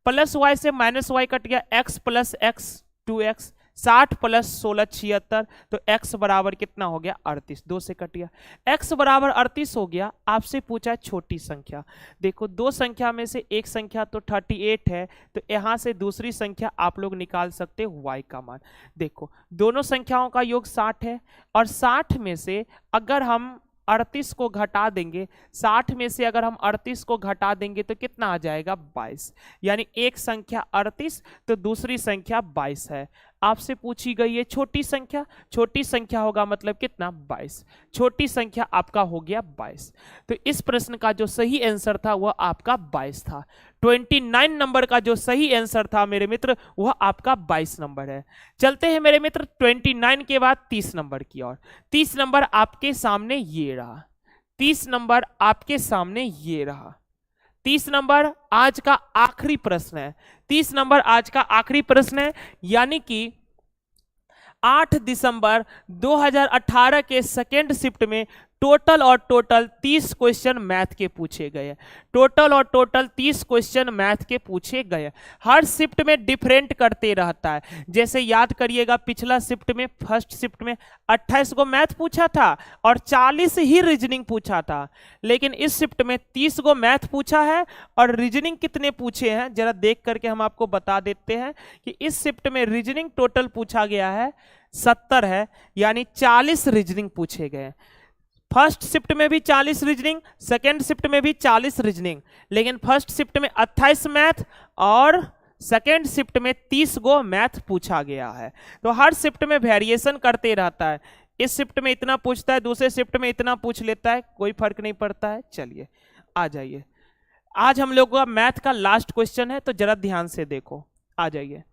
प्लस y से माइनस y कट गया x plus x 2x, 60 plus 16 76। तो x बराबर कितना हो गया 38, 2 से कट गया, x बराबर 38 हो गया। आपसे पूछा छोटी संख्या। देखो, दो संख्या में से एक संख्या तो 38 है, तो यहां से दूसरी संख्या आप लोग निकाल सकते हो y का मान। देखो, दोनों संख्याओं का योग 60 है और 60 में से अगर हम 38 को घटा देंगे, 60 में से अगर हम 38 को घटा देंगे तो कितना आ जाएगा 22, यानी एक संख्या 38 तो दूसरी संख्या 22 है। आपसे पूछी गई है छोटी संख्या, छोटी संख्या होगा मतलब कितना 22, छोटी संख्या आपका हो गया 22। तो इस प्रश्न का जो सही आंसर था वह आपका 22 था। 29 नंबर का जो सही आंसर था मेरे मित्र वह आपका 22 नंबर है। चलते हैं मेरे मित्र 29 के बाद 30 नंबर की ओर। 30 नंबर आपके सामने ये रहा, 30 नंबर आपके सामने ये रहा। 30 नंबर आज का आखिरी प्रश्न है। 30 नंबर आज का आखिरी प्रश्न है, यानी कि 8 दिसंबर 2018 के सेकेंड शिफ्ट में टोटल 30 क्वेश्चन मैथ के पूछे गए। टोटल 30 क्वेश्चन मैथ के पूछे गए। हर शिफ्ट में डिफरेंट करते रहता है। जैसे याद करिएगा, पिछला शिफ्ट में, फर्स्ट शिफ्ट में 28 को मैथ पूछा था और 40 ही रीजनिंग पूछा था, लेकिन इस शिफ्ट में 30 को मैथ पूछा है और रीजनिंग कितने पूछे हैं जरा देख करके हम आपको बता देते हैं कि इस शिफ्ट में रीजनिंग टोटल पूछा गया है 70 है, यानी 40 रीजनिंग पूछे गए। फर्स्ट शिफ्ट में भी 40 रीजनिंग, सेकेंड शिफ्ट में भी 40 रीजनिंग, लेकिन फर्स्ट शिफ्ट में 28 मैथ और सेकेंड शिफ्ट में 30 गो मैथ पूछा गया है। तो हर शिफ्ट में वेरिएशन करते रहता है, इस शिफ्ट में इतना पूछता है, दूसरे शिफ्ट में इतना पूछ लेता है, कोई फर्क नहीं पड़ता है। चलिए आ जाइए, आज हम लोग का मैथ का लास्ट क्वेश्चन है, तो जरा ध्यान से देखो। आ जाइए,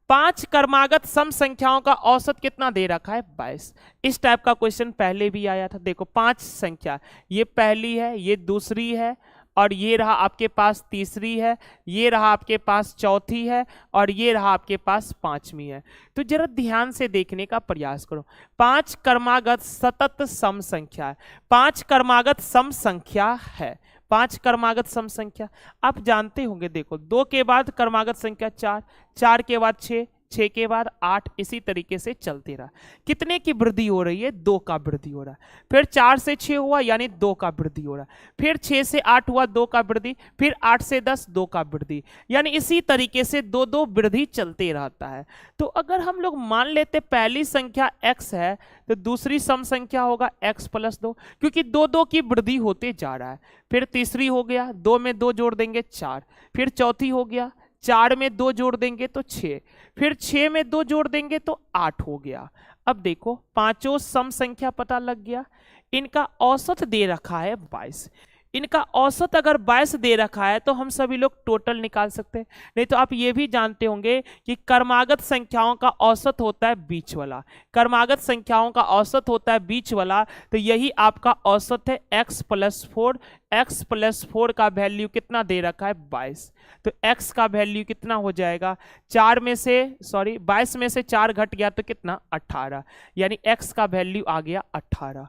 5 क्रमागत सम संख्याओं का औसत कितना दे रखा है 22। इस टाइप का क्वेश्चन पहले भी आया था। देखो, 5 संख्या, ये पहली है, ये दूसरी है, और ये रहा आपके पास तीसरी है, ये रहा आपके पास चौथी है, और ये रहा आपके पास पांचवी है। तो जरा ध्यान से देखने का प्रयास करो। 5 क्रमागत सतत सम संख्या है, 5 क्रमागत सम संख्या है, 5 क्रमागत सम संख्या आप जानते होंगे। देखो, 2 के बाद क्रमागत संख्या 4, 4 के बाद 6, 6 के बाद 8, इसी तरीके से चलते रहा। कितने की वृद्धि हो रही है 2 का वृद्धि हो रहा है। फिर 4 से 6 हुआ यानी 2 का वृद्धि हो रहा है। फिर 6 से 8 हुआ 2 का वृद्धि, फिर 8 से 10 2 का वृद्धि, यानी इसी तरीके से 2 वृद्धि चलते रहता है। तो अगर हम लोग मान लेते पहली संख्या x है तो दूसरी सम संख्या होगा x प्लस 2, क्योंकि 2 की वृद्धि होते जा रहा है। फिर तीसरी हो गया, 2 में 2 जोड़ देंगे 4, फिर चौथी हो गया, 4 में 2 जोड़ देंगे तो 6, फिर 6 में 2 जोड़ देंगे तो 8 हो गया। अब देखो, पांचों सम संख्या पता लग गया। इनका औसत दे रखा है 22। इनका औसत अगर 22 दे रखा है तो हम सभी लोग टोटल निकाल सकते हैं। नहीं तो आप ये भी जानते होंगे कि क्रमागत संख्याओं का औसत होता है बीच वाला, क्रमागत संख्याओं का औसत होता है बीच वाला। तो यही आपका औसत है x प्लस 4। x प्लस 4 का वैल्यू कितना दे रखा है 22। तो x का वैल्यू कितना हो जाएगा, 22 में से 4 घट गया तो कितना 18, यानी x का वैल्यू आ गया 18।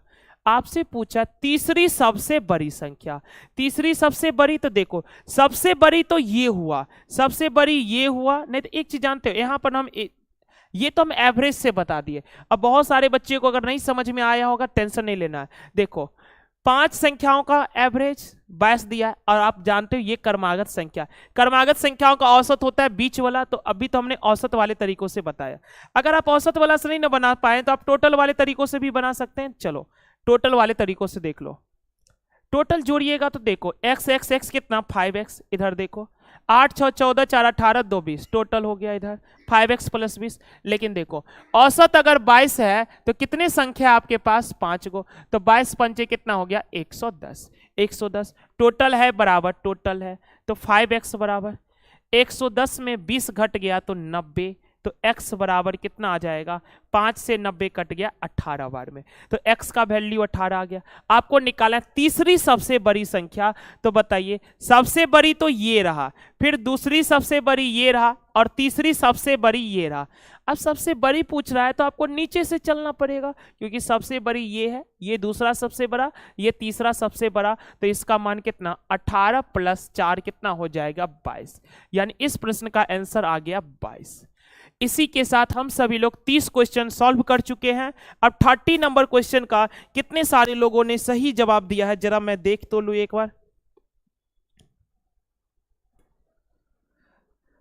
आपसे पूछा तीसरी सबसे बड़ी संख्या, तीसरी सबसे बड़ी, तो देखो सबसे बड़ी तो ये हुआ, सबसे बड़ी ये हुआ, नहीं तो एक चीज जानते हो यहां पर हम ये तो हम एवरेज से बता दिए। अब बहुत सारे बच्चे को अगर नहीं समझ में आया होगा, टेंशन नहीं लेना है। देखो 5 संख्याओं का एवरेज 22 दिया है, और आप जानते हो ये क्रमागत संख्या, क्रमागत संख्याओं का औसत होता है बीच वाला, तो अभी तो हमने औसत वाले तरीकों से बताया। अगर आप औसत वाला से नहीं ना बना पाए तो आप टोटल वाले तरीकों से भी बना सकते हैं। चलो टोटल वाले तरीकों से देख लो, टोटल जोड़िएगा तो देखो x x x कितना 5x, इधर देखो 8 6 14 4 18 2 20, टोटल हो गया इधर 5x प्लस 20। लेकिन देखो औसत अगर 22 है तो कितने संख्या आपके पास 5 गो, तो 22 पंचे कितना हो गया 110, 110 टोटल है बराबर, टोटल है तो 5x बराबर 110 में 20 घट गया तो 90, तो x बराबर कितना आ जाएगा, 5 से 90 कट गया 18 बार में, तो x का वैल्यू 18 आ गया। आपको निकालना है तीसरी सबसे बड़ी संख्या, तो बताइए सबसे बड़ी तो ये रहा, फिर दूसरी सबसे बड़ी ये रहा, और तीसरी सबसे बड़ी ये रहा। अब सबसे बड़ी पूछ रहा है तो आपको नीचे से चलना पड़ेगा, क्योंकि सबसे बड़ी ये है, ये दूसरा सबसे बड़ा, ये तीसरा सबसे बड़ा, तो इसका मान कितना 18 प्लस 4 कितना हो जाएगा 22, यानी इस प्रश्न का आंसर आ गया 22। इसी के साथ हम सभी लोग 30 क्वेश्चन सॉल्व कर चुके हैं। अब 30 नंबर क्वेश्चन का कितने सारे लोगों ने सही जवाब दिया है जरा मैं देख तो लूं एक बार।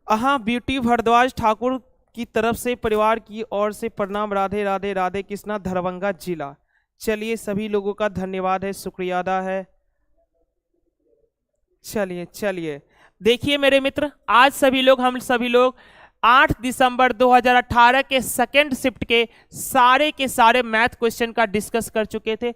हाँ, ब्यूटी भारद्वाज ठाकुर की तरफ से, परिवार की ओर से प्रणाम, राधे राधे राधे कृष्णा, दरभंगा जिला। चलिए सभी लोगों का धन्यवाद है, शुक्रिया अदा है। चलिए चलिए देखिए मेरे मित्र, आज हम सभी लोग 8 दिसंबर 2018 के सेकेंड शिफ्ट के सारे मैथ क्वेश्चन का डिस्कस कर चुके थे।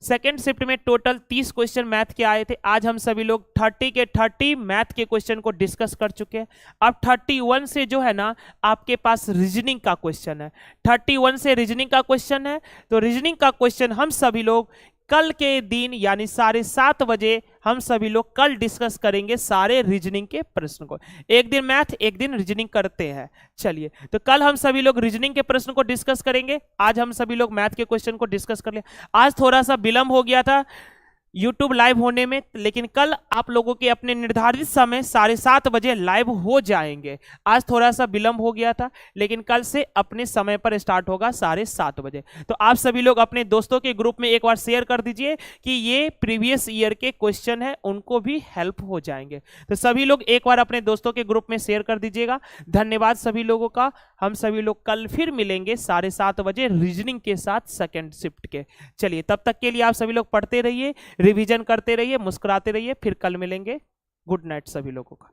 सेकेंड शिफ्ट में टोटल 30 क्वेश्चन मैथ के आए थे। आज हम सभी लोग 30 के 30 मैथ के क्वेश्चन को डिस्कस कर चुके हैं। अब 31 से जो है ना आपके पास रीजनिंग का क्वेश्चन है, 31 से रीजनिंग का क्वेश्चन है। तो रीजनिंग का क्वेश्चन हम सभी लोग कल के दिन यानी 7:30 बजे हम सभी लोग कल डिस्कस करेंगे सारे रीजनिंग के प्रश्न को। एक दिन मैथ एक दिन रीजनिंग करते हैं। चलिए तो कल हम सभी लोग रीजनिंग के प्रश्न को डिस्कस करेंगे, आज हम सभी लोग मैथ के क्वेश्चन को डिस्कस कर लिया। आज थोड़ा सा विलंब हो गया था YouTube लाइव होने में, लेकिन कल आप लोगों के अपने निर्धारित समय 7:30 बजे लाइव हो जाएंगे। आज थोड़ा सा विलंब हो गया था, लेकिन कल से अपने समय पर स्टार्ट होगा 7:30 बजे। तो आप सभी लोग अपने दोस्तों के ग्रुप में एक बार शेयर कर दीजिए कि ये प्रीवियस ईयर के क्वेश्चन है, उनको भी हेल्प हो जाएंगे। तो सभी लोग एक बार अपने दोस्तों के ग्रुप में शेयर कर दीजिएगा। धन्यवाद सभी लोगों का। हम सभी लोग कल फिर मिलेंगे 7:30 बजे रीजनिंग के साथ सेकेंड शिफ्ट के। चलिए तब तक के लिए आप सभी लोग पढ़ते रहिए, रिवीजन करते रहिए, मुस्कुराते रहिए। फिर कल मिलेंगे। गुड नाइट सभी लोगों का।